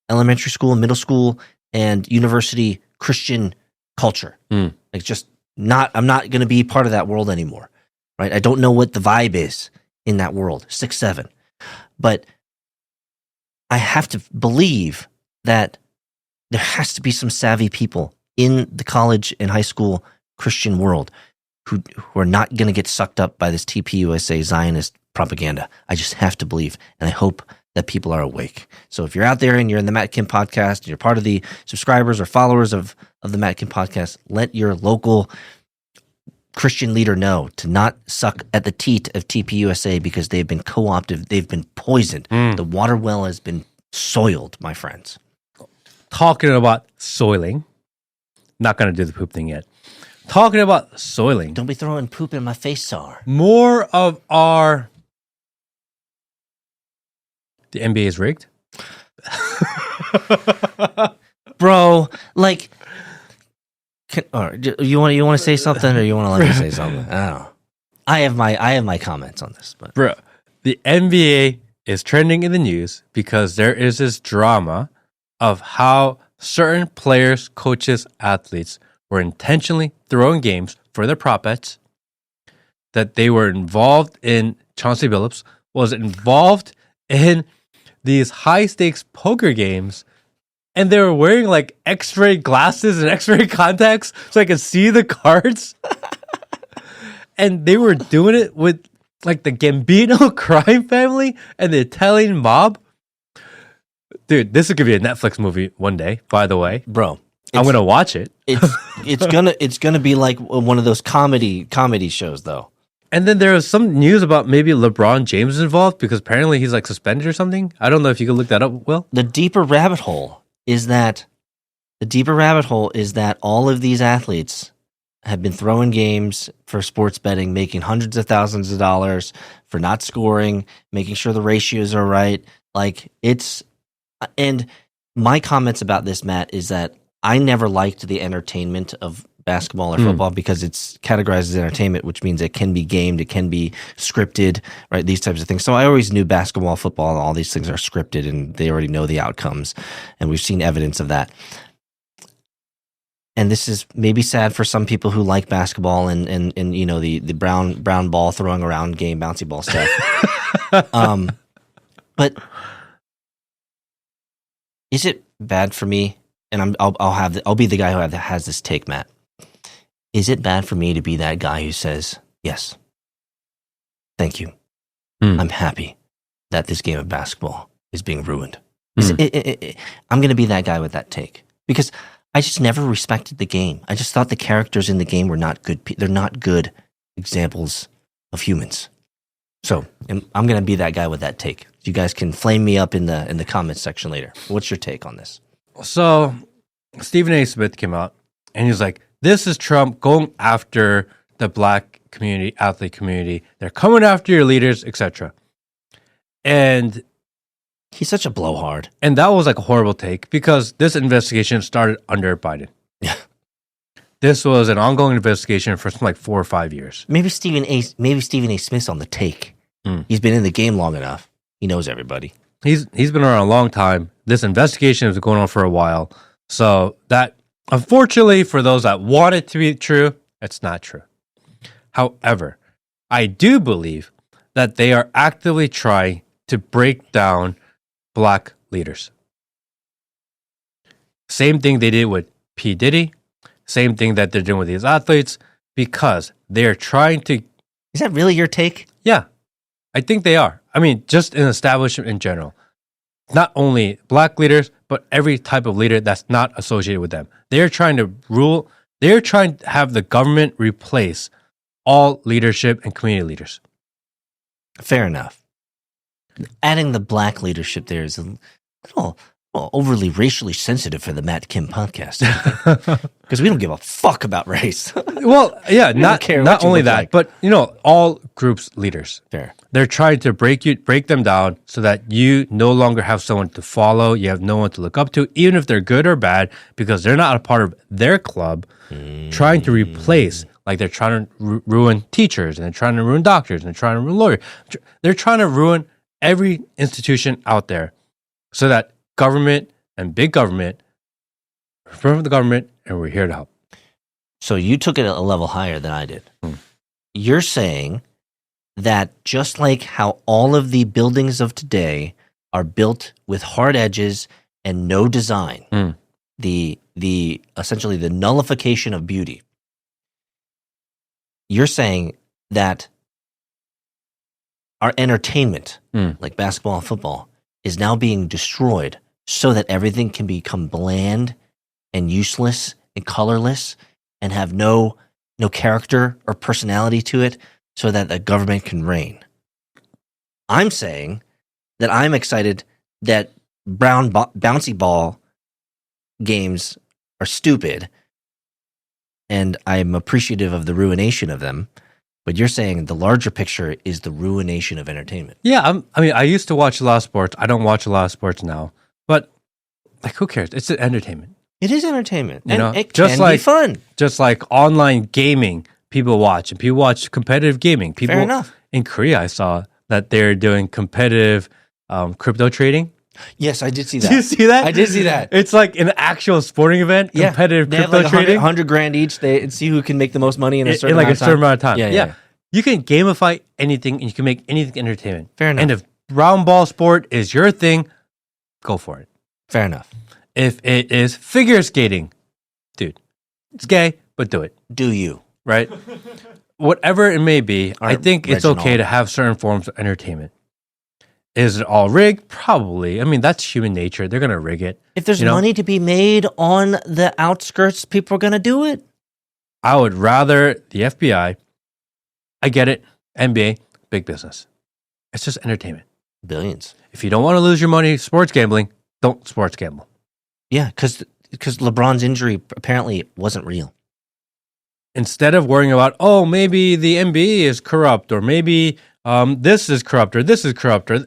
elementary school, middle school, and university Christian culture. Like I'm not going to be part of that world anymore, right? I don't know what the vibe is in that world, 6'7". But I have to believe that there has to be some savvy people in the college and high school Christian world who are not going to get sucked up by this TPUSA Zionist propaganda. I just have to believe, and I hope that people are awake. So if you're out there and you're in the Matt Kim podcast, and you're part of the subscribers or followers of the Matt Kim podcast, let your local Christian leader know to not suck at the teat of TPUSA because they've been co-opted, they've been poisoned. The water well has been soiled, my friends. Talking about soiling. Not going to do the poop thing yet. Talking about soiling. Don't be throwing poop in my face, Sar. More of the NBA is rigged. Bro, like, you want to say something, or you want to let me say something? I don't know. I have my comments on this, but Bro, the NBA is trending in the news because there is this drama of how certain players, coaches, athletes were intentionally throwing games for their prop bets, that they were involved in. Chauncey Billups was involved in these high stakes poker games, and they were wearing like x-ray glasses and x-ray contacts so I could see the cards. And they were doing it with like the Gambino crime family and the Italian mob. Dude, this is gonna be a Netflix movie one day, by the way. bro, I'm gonna watch it. it's gonna be like one of those comedy shows, though. And then there was some news about maybe LeBron James is involved because apparently he's like suspended or something. I don't know if you could look that up, Will. The deeper rabbit hole is that all of these athletes have been throwing games for sports betting, making hundreds of thousands of dollars for not scoring, making sure the ratios are right. Like, and my comments about this, Matt, is that I never liked the entertainment of basketball or football because it's categorized as entertainment, which means it can be gamed, it can be scripted, right? These types of things. So I always knew basketball, football, all these things are scripted and they already know the outcomes. And we've seen evidence of that. And this is maybe sad for some people who like basketball and you know, the brown ball throwing around game, bouncy ball stuff. But is it bad for me? And I'll be the guy who has this take, Matt. Is it bad for me to be that guy who says, yes, thank you. I'm happy that this game of basketball is being ruined. I'm going to be that guy with that take because I just never respected the game. I just thought the characters in the game were not good. They're not good examples of humans. So I'm going to be that guy with that take. You guys can flame me up in the comments section later. What's your take on this? So Stephen A. Smith came out and he was like, this is Trump going after the black community, athlete community. They're coming after your leaders, etc. And he's such a blowhard. And that was like a horrible take because this investigation started under Biden. Yeah. This was an ongoing investigation for something like 4 or 5 years. Maybe Stephen A. Smith's on the take. He's been in the game long enough. He knows everybody. He's been around a long time. This investigation has been going on for a while. So that, unfortunately, for those that want it to be true, it's not true. However, I do believe that they are actively trying to break down black leaders. Same thing they did with P. Diddy. Same thing that they're doing with these athletes because they're trying to. Is that really your take? Yeah, I think they are. I mean, just an establishment in general. Not only black leaders, but every type of leader that's not associated with them. They're trying to rule. They're trying to have the government replace all leadership and community leaders. Fair enough. Adding the black leadership there is a little overly racially sensitive for the Matt Kim podcast. Because we don't give a fuck about race. Well, yeah, not only that, like. but all groups leaders. Fair. They're trying to break them down so that you no longer have someone to follow. You have no one to look up to, even if they're good or bad, because they're not a part of their club. Trying to replace, like they're trying to ruin teachers, and they're trying to ruin doctors, and they're trying to ruin lawyers. They're trying to ruin every institution out there so that government and big government, from the government, and we're here to help. So you took it a level higher than I did. You're saying that just like how all of the buildings of today are built with hard edges and no design, the essentially the nullification of beauty. You're saying that our entertainment, like basketball and football, is now being destroyed so that everything can become bland and useless and colorless and have no character or personality to it so that the government can reign. I'm saying that I'm excited that brown bouncy ball games are stupid and I'm appreciative of the ruination of them. But you're saying the larger picture is the ruination of entertainment. Yeah, I used to watch a lot of sports. I don't watch a lot of sports now. But, like, who cares? It's entertainment. It is entertainment. And it just can be fun. Just like online gaming, people watch. And people watch competitive gaming. People, Fair enough. In Korea, I saw that they're doing competitive crypto trading. Yes, I did see that. Did you see that? I did see that. It's like an actual sporting event, competitive they crypto have like trading. $100,000 each. They see who can make the most money in a certain amount of time. Yeah. You can gamify anything and you can make anything entertainment. Fair enough. And if round ball sport is your thing, go for it. Fair enough. If it is figure skating, dude, it's gay, but do it. Do you? Right? Whatever it may be, I think it's Reginald. okay to have certain forms of entertainment. Is it all rigged? Probably. I mean, that's human nature. They're going to rig it. If there's money to be made on the outskirts, people are going to do it. I would rather the FBI. I get it. NBA, big business. It's just entertainment. Billions. If you don't want to lose your money sports gambling, don't sports gamble. Yeah, because LeBron's injury apparently wasn't real. Instead of worrying about, oh, maybe the NBA is corrupt, or maybe this is corrupt, or this is corrupt, or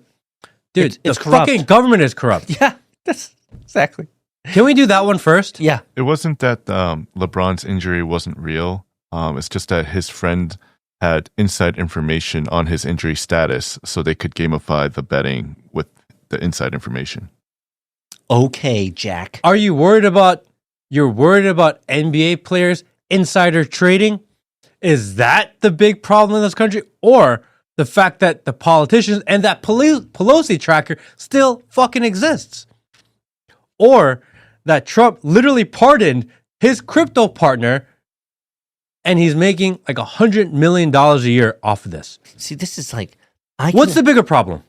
dude, it's the corrupt. fucking government is corrupt. Yeah, that's exactly. Can we do that one first? Yeah. It wasn't that LeBron's injury wasn't real. It's just that his friend had inside information on his injury status, so they could gamify the betting with the inside information. Okay, Jack. Are you worried about? You're worried about NBA players insider trading? Is that the big problem in this country, or the fact that the politicians and that Pelosi tracker still fucking exists, or that Trump literally pardoned his crypto partner, and he's making like $100 million a year off of this? See, this is like... What's the bigger problem?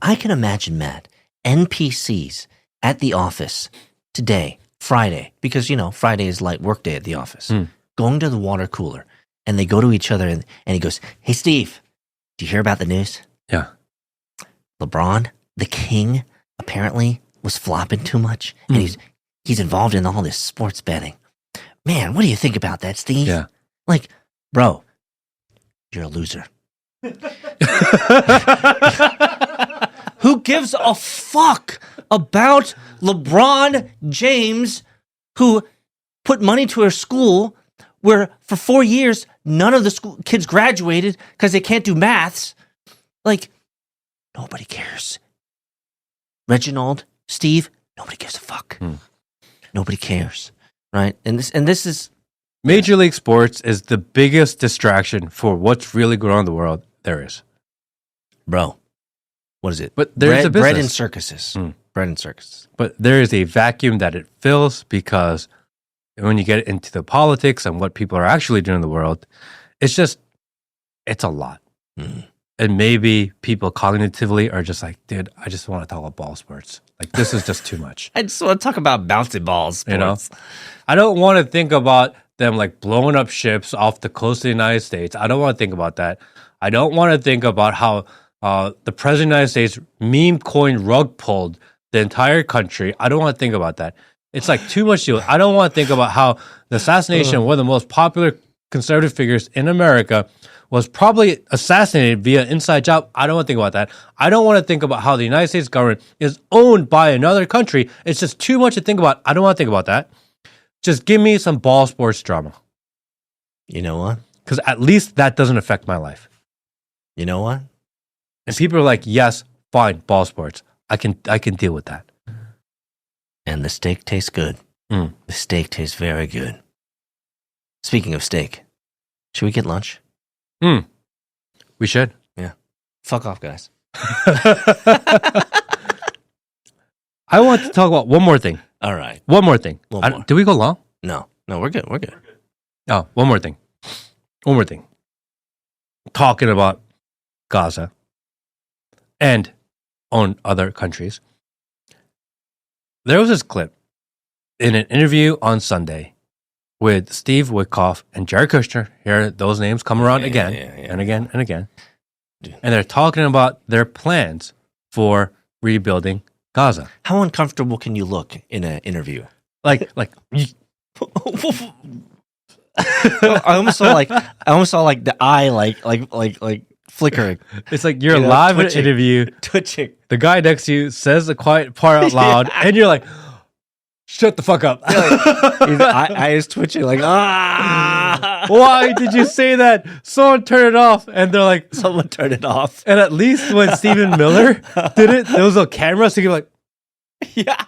I can imagine, Matt, NPCs at the office today, Friday, because, Friday is like work day at the office, going to the water cooler, and they go to each other, and he goes, "Hey, Steve, do you hear about the news? Yeah. LeBron, the king, apparently was flopping too much, and he's involved in all this sports betting. Man, what do you think about that, Steve?" Yeah. Like, bro, you're a loser. Who gives a fuck about LeBron James, who put money to a school where for 4 years none of the school kids graduated because they can't do maths? Like, nobody cares. Reginald, Steve, nobody gives a fuck. Nobody cares, right? And this is Major League Sports is the biggest distraction for what's really going on in the world there is. bro. What is it? But there's a business. bread and circuses. Bread and circus. But there is a vacuum that it fills because when you get into the politics and what people are actually doing in the world, it's a lot. Mm. And maybe people cognitively are just like, dude, I just want to talk about ball sports. Like, this is just too much. I just want to talk about bouncy balls sports. You know? I don't want to think about them like blowing up ships off the coast of the United States. I don't want to think about that. I don't want to think about how the president of the United States meme coin rug pulled the entire country. I don't want to think about that. It's like too much deal. I don't want to think about how the assassination of one of the most popular conservative figures in America was probably assassinated via inside job. I don't want to think about that. I don't want to think about how the United States government is owned by another country. It's just too much to think about. I don't want to think about that. Just give me some ball sports drama. You know what? Because at least that doesn't affect my life. You know what? And people are like, yes, fine, ball sports. I can deal with that. And the steak tastes good. Mm. The steak tastes very good. Speaking of steak, should we get lunch? We should. Yeah. Fuck off, guys. I want to talk about one more thing. All right. One more thing. One more. Did we go long? No, we're good. We're good. Oh, one more thing. One more thing. Talking about Gaza and on other countries. There was this clip in an interview on Sunday with Steve Witkoff and Jared Kushner. Here, those names come around again and again and again. And they're talking about their plans for rebuilding Gaza. How uncomfortable can you look in an interview? Like I almost saw like the eye like flickering. it's like you're live in an twitching. interview. Twitching. The guy next to you says the quiet part out loud, and you're like, shut the fuck up. His eye is twitching like Why did you say that? Someone turn it off. And they're like, someone turn it off. and at least when Stephen Miller did it, there was a camera, so you're like, Yeah.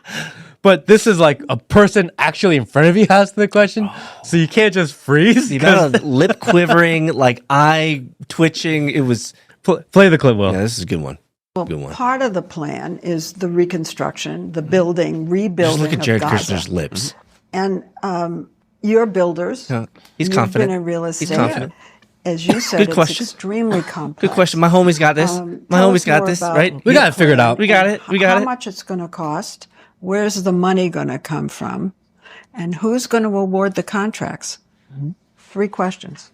but this is like a person actually in front of you asking the question, so you can't just freeze. The amount of lip quivering, like eye twitching, it was Play the clip, Will. yeah, this is a good one. Well, Good one. part of the plan is the reconstruction, the building, rebuilding Just look at of Jared Gaza. Kushner's lips. And you're builders. Yeah, he's You've confident. been in real He's estate. confident. As you said, Good it's question. extremely complex. Good question. My homie's got this. My Tell homie's us got more this, about right? We got it figured out. We got it. We got how it. much it's going to cost, where's the money going to come from, and who's going to award the contracts? 3 questions.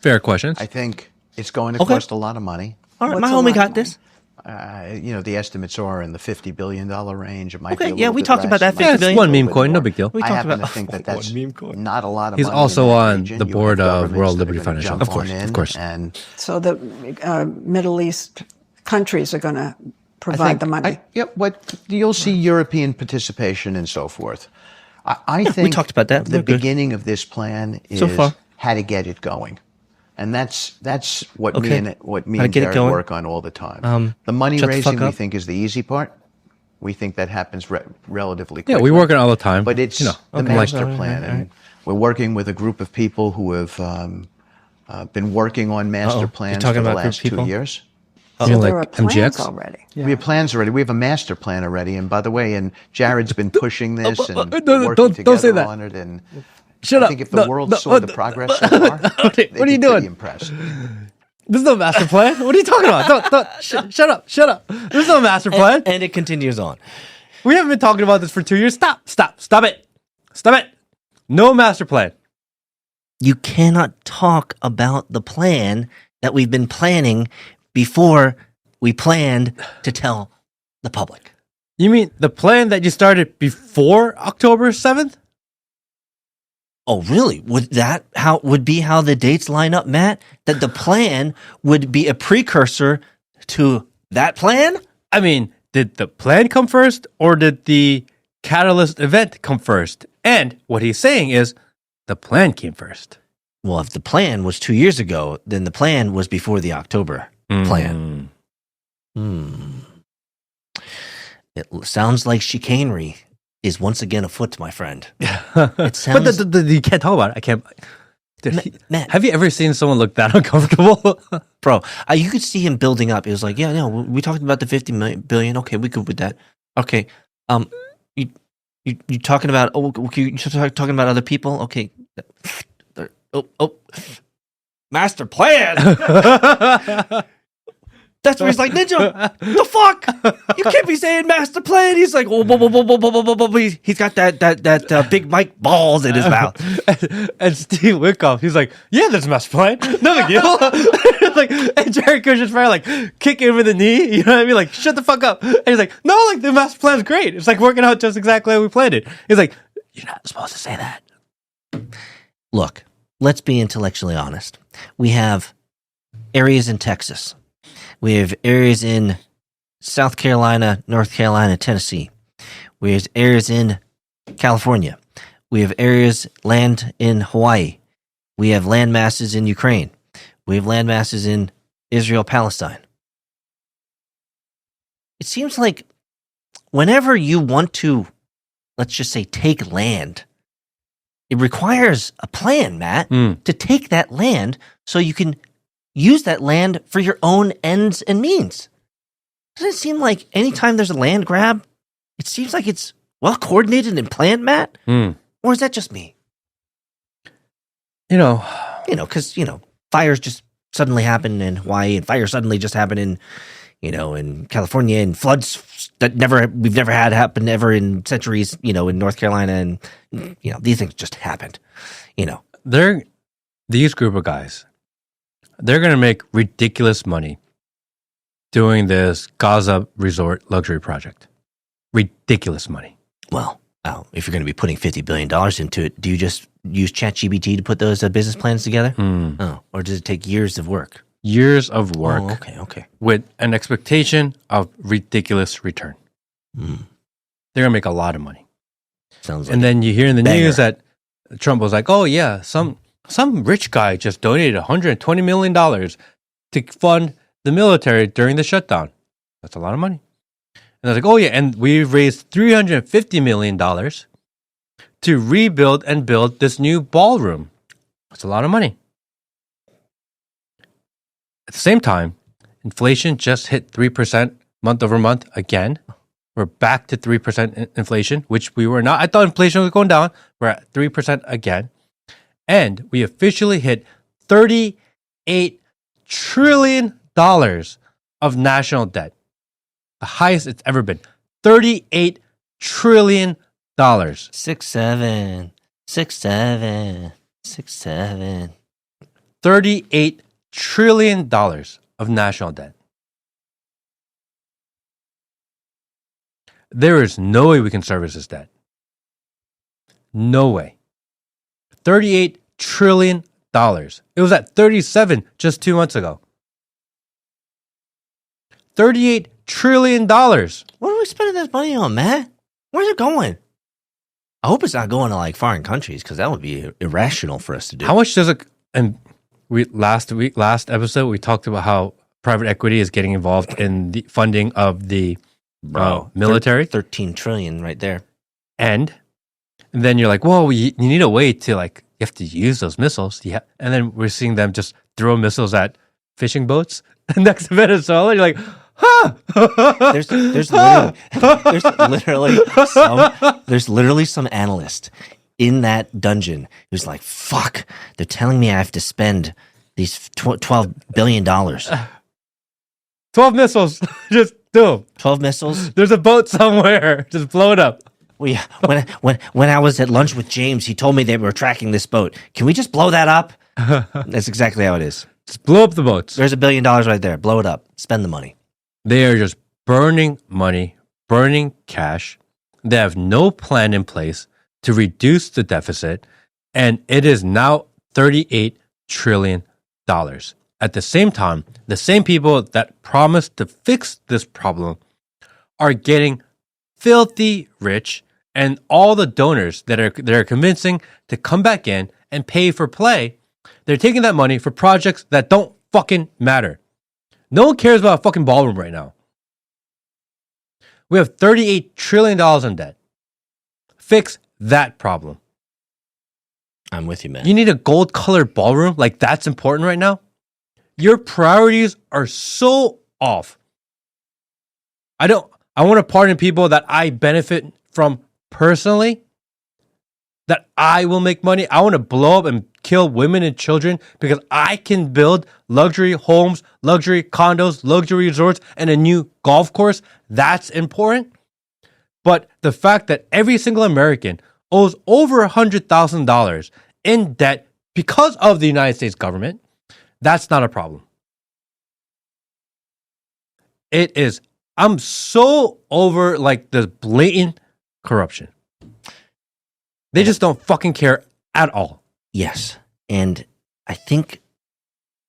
Fair questions. I think it's going to Okay. cost a lot of money. All right, What's my a lot homie of got money? this. The estimates are in the $50 billion range. It might be Okay, a yeah, little we bit talked about less, that. it might Yeah, be it's a one little meme bit coin, no more. big deal. We I talked happen about to think that that's meme coin. not a lot of He's money. also in that on region. the You board have of governments World that are Liberty gonna Foundation. jump Of course, on of in course. And So the Middle East countries are going to provide the money. You'll see European participation and so forth. I think talked about that. The We're good. beginning of this plan is So far. how to get it going. And that's what Okay. me How to and get it Jared going? work on all the time. The money shut the raising fuck we up. think is the easy part. We think that happens relatively Yeah, quickly. we work on it all the time. But it's the Okay. master All right, plan. all right. And we're working with a group of people who have been working on master You're plans for talking the about group last 2 people? years. You mean there like are plans MGX? already. We have plans already. We have a master plan already. And by the way, and Jared's been pushing this and no, working don't together say that. on it. And Shut I up. think if the world saw the progress so far, What they'd are be you doing? pretty impressed. There's no master plan. What are you talking about? Shut up. There's no master plan. And it continues on. We haven't been talking about this for 2 years. Stop it. No master plan. You cannot talk about the plan that we've been planning before we planned to tell the public. You mean the plan that you started before October 7th? Oh, really? Would be how the dates line up, Matt? That the plan would be a precursor to that plan? I mean, did the plan come first or did the catalyst event come first? And what he's saying is the plan came first. Well, if the plan was 2 years ago, then the plan was before the October plan. It sounds like chicanery is once again afoot, my friend. It sounds. But you can't talk about it. I can't. Dude, Matt. have you ever seen someone look that uncomfortable? Bro, you could see him building up. He was like, yeah, no, we talked about the 50 billion. Okay, we good with that. Okay. You talking about, okay, you talking about other people? Okay. Oh. Master plan. That's where he's like, Ninja, the fuck? You can't be saying master plan. He's like, oh, he's got that big Mike balls in his mouth. And Steve Wickoff, he's like, yeah, there's a master plan. No big deal. Like, and Jared Kushner's probably like kick him in the knee. You know what I mean? Like, shut the fuck up. And he's like, no, like the master plan's great. It's like working out just exactly how we planned it. He's like, you're not supposed to say that. Look, let's be intellectually honest. We have areas in Texas. We have areas in South Carolina, North Carolina, Tennessee. We have areas in California. We have land in Hawaii. We have land masses in Ukraine. We have land masses in Israel, Palestine. It seems like whenever you want to, let's just say, take land, it requires a plan, Matt, to take that land so you can use that land for your own ends and means. Doesn't it seem like anytime there's a land grab, it seems like it's well coordinated and planned, Matt? Or is that just me? Because fires just suddenly happen in Hawaii, and fires suddenly just happen in California, and floods that we've never had happen ever in centuries, in North Carolina, and these things just happened. These group of guys, they're going to make ridiculous money doing this Gaza resort luxury project. Ridiculous money. Well, if you're going to be putting $50 billion into it, do you just use ChatGPT to put those business plans together? Or does it take years of work? Years of work. Oh, okay. With an expectation of ridiculous return. They're going to make a lot of money. Sounds like and then you hear in the banger. news that Trump was like, oh yeah, some rich guy just donated $120 million to fund the military during the shutdown. That's a lot of money. And I was like, oh yeah, and we've raised $350 million to rebuild and build this new ballroom. That's a lot of money. At the same time, inflation just hit 3% month over month again. We're back to 3% inflation, which we were not. I thought inflation was going down. We're at 3% again. And we officially hit $38 trillion of national debt. The highest it's ever been. $38 trillion. 6 7 6 7 6 7 $38 trillion of national debt. There is no way we can service this debt. No way. $38 trillion. It was at 37 just 2 months ago. $38 trillion. What are we spending this money on, Matt? Where's it going? I hope it's not going to like foreign countries, because that would be irrational for us to do. How much does it? And last episode, we talked about how private equity is getting involved in the funding of the military. 13 trillion right there. And then you're like, whoa, you need a way to you have to use those missiles. Yeah. And then we're seeing them just throw missiles at fishing boats next to Venezuela. You're like, huh? There's literally some analyst in that dungeon who's like, fuck, they're telling me I have to spend these $12 billion. 12 missiles. Just do them. 12 missiles. There's a boat somewhere. Just blow it up. When I was at lunch with James, he told me they were tracking this boat. Can we just blow that up? That's exactly how it is. Just blow up the boats. There's $1 billion right there. Blow it up. Spend the money. They are just burning money, burning cash. They have no plan in place to reduce the deficit, and it is now $38 trillion. At the same time, the same people that promised to fix this problem are getting filthy rich, and all the donors that are convincing to come back in and pay for play, they're taking that money for projects that don't fucking matter. No one cares about a fucking ballroom right now. We have $38 trillion in debt. Fix that problem. I'm with you, man. You need a gold-colored ballroom? Like, that's important right now? Your priorities are so off. I want to pardon people that I benefit from personally, that I will make money. I want to blow up and kill women and children because I can build luxury homes, luxury condos, luxury resorts, and a new golf course. That's important. But the fact that every single American owes over $100,000 in debt because of the United States government, that's not a problem. It is. I'm so over like the blatant corruption. They just don't fucking care at all. Yes. And I think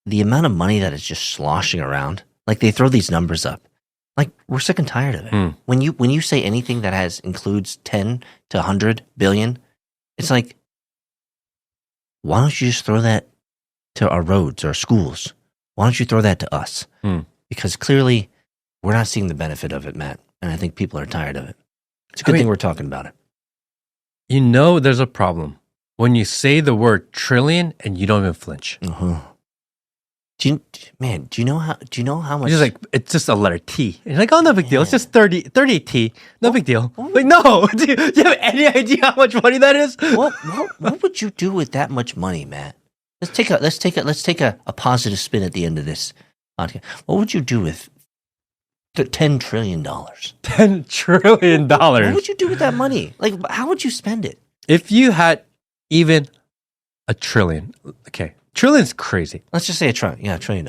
the amount of money that is just sloshing around, like they throw these numbers up. Like we're sick and tired of it. When you say anything that includes 10 to 100 billion, it's like, why don't you just throw that to our roads, our schools? Why don't you throw that to us? Because clearly we're not seeing the benefit of it, Matt. And I think people are tired of it. It's a good thing we're talking about it. You know there's a problem when you say the word trillion and you don't even flinch. Do you know how much? It's just like, it's just a letter T. You're like, oh, no big deal. It's just 30 T. No big deal. Like, no. Do you have any idea how much money that is? What would you do with that much money, Matt? Let's take a positive spin at the end of this podcast. What would you do with $10 trillion? $10 trillion. What would you do with that money? Like, how would you spend it? If you had even a trillion, okay, trillion's crazy. Let's just say $1 trillion. Yeah, $1 trillion.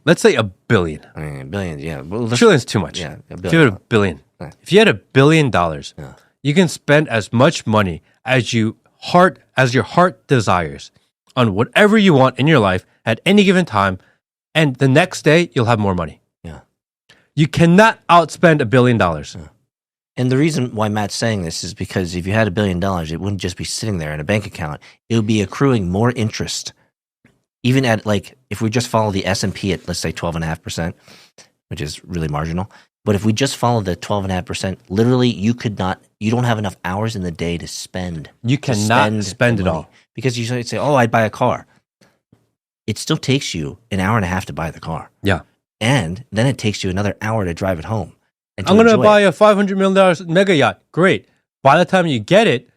Let's say $1 billion. I mean, $1 billion, yeah. Well, trillion's too much. Yeah, $1 billion. If you had $1 billion, if you had $1 billion, you can spend as much money as your heart desires on whatever you want in your life at any given time, and the next day you'll have more money. Yeah. You cannot outspend $1 billion. Yeah. And the reason why Matt's saying this is because if you had $1 billion, it wouldn't just be sitting there in a bank account. It would be accruing more interest. Even at like, if we just follow the S&P at, let's say 12.5%, which is really marginal. But if we just follow the 12.5%, literally you don't have enough hours in the day to spend. You cannot spend it all. Because you say, oh, I'd buy a car. It still takes you an hour and a half to buy the car. Yeah. And then it takes you another hour to drive it home. I'm going to buy a $500 million mega yacht. Great. By the time you get it,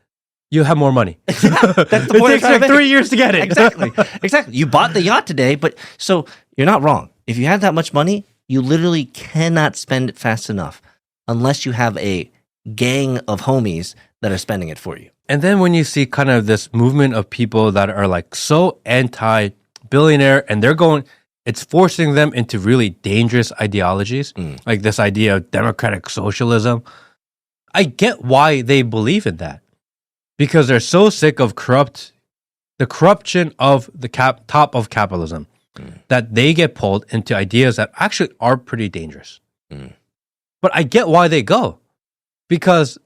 you have more money. That's the point. It takes like 3 years to get it. Exactly. You bought the yacht today, but so you're not wrong. If you had that much money, you literally cannot spend it fast enough unless you have a gang of homies that are spending it for you. And then when you see kind of this movement of people that are like so anti-billionaire and it's forcing them into really dangerous ideologies, like this idea of democratic socialism. I get why they believe in that. Because they're so sick of the corruption of the top of capitalism, that they get pulled into ideas that actually are pretty dangerous. But I get why they go. Because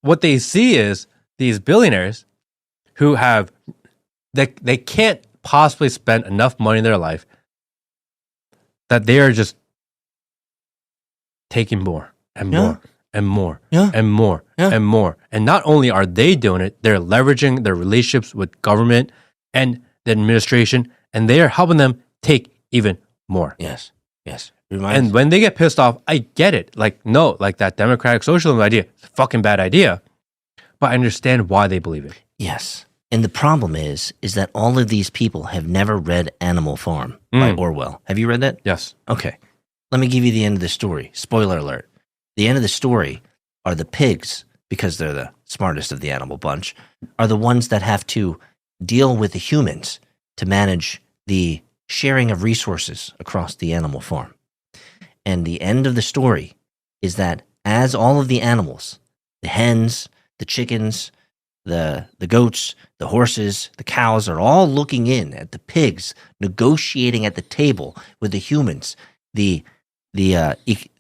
what they see is these billionaires who they can't possibly spend enough money in their life that they are just taking more and more and more and more and more. And not only are they doing it, they're leveraging their relationships with government and the administration, and they are helping them take even more. Yes. And when they get pissed off, I get it. Like, no, like that democratic socialism idea, it's a fucking bad idea. But I understand why they believe it. Yes. And the problem is that all of these people have never read Animal Farm by Orwell. Have you read that? Yes. Okay. Let me give you the end of the story. Spoiler alert. The end of the story are the pigs, because they're the smartest of the animal bunch, are the ones that have to deal with the humans to manage the sharing of resources across the animal farm. And the end of the story is that as all of the animals, the hens, the chickens, the goats, the horses, the cows are all looking in at the pigs, negotiating at the table with the humans, the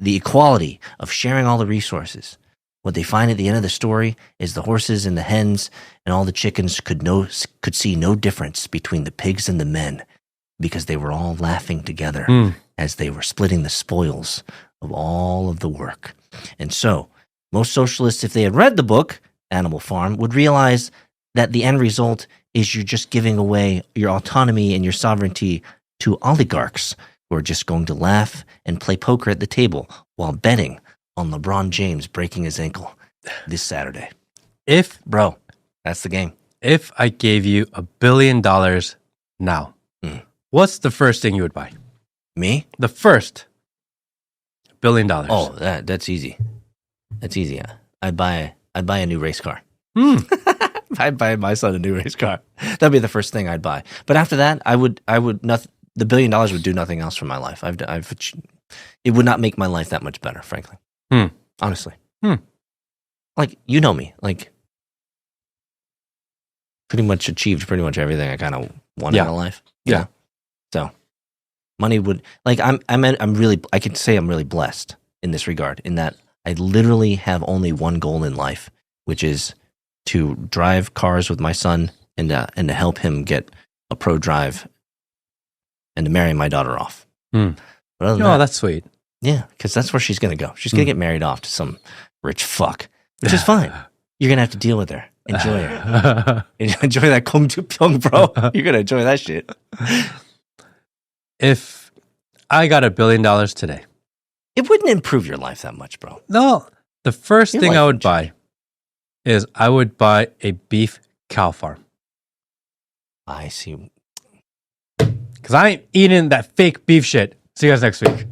equality of sharing all the resources. What they find at the end of the story is the horses and the hens and all the chickens could see no difference between the pigs and the men, because they were all laughing together as they were splitting the spoils of all of the work. And so, most socialists, if they had read the book Animal Farm, would realize that the end result is you're just giving away your autonomy and your sovereignty to oligarchs who are just going to laugh and play poker at the table while betting on LeBron James breaking his ankle this Saturday. Bro, that's the game. If I gave you $1 billion now, what's the first thing you would buy? Me? The first $1 billion. Oh, that's easy. That's easy. I'd buy a new race car. I'd buy my son a new race car. That'd be the first thing I'd buy. But after that, I would not. The $1 billion would do nothing else for my life. It would not make my life that much better, frankly. Honestly. Like, you know me. Like, pretty much achieved pretty much everything I kind of wanted in life. Yeah. So, money would, like, I'm really, I can say I'm really blessed in this regard, in that I literally have only one goal in life, which is to drive cars with my son and to help him get a pro drive and to marry my daughter off. But other than That's sweet. yeah, because that's where she's going to go. She's going to get married off to some rich fuck, which is fine. You're going to have to deal with her. Enjoy her. Enjoy that Kung Tu Pyong, bro. You're going to enjoy that shit. If I got $1 billion today. It wouldn't improve your life that much, bro. No, the first Your thing life I would would buy is I would buy a beef cow farm. I see. Because I ain't eating that fake beef shit. See you guys next week.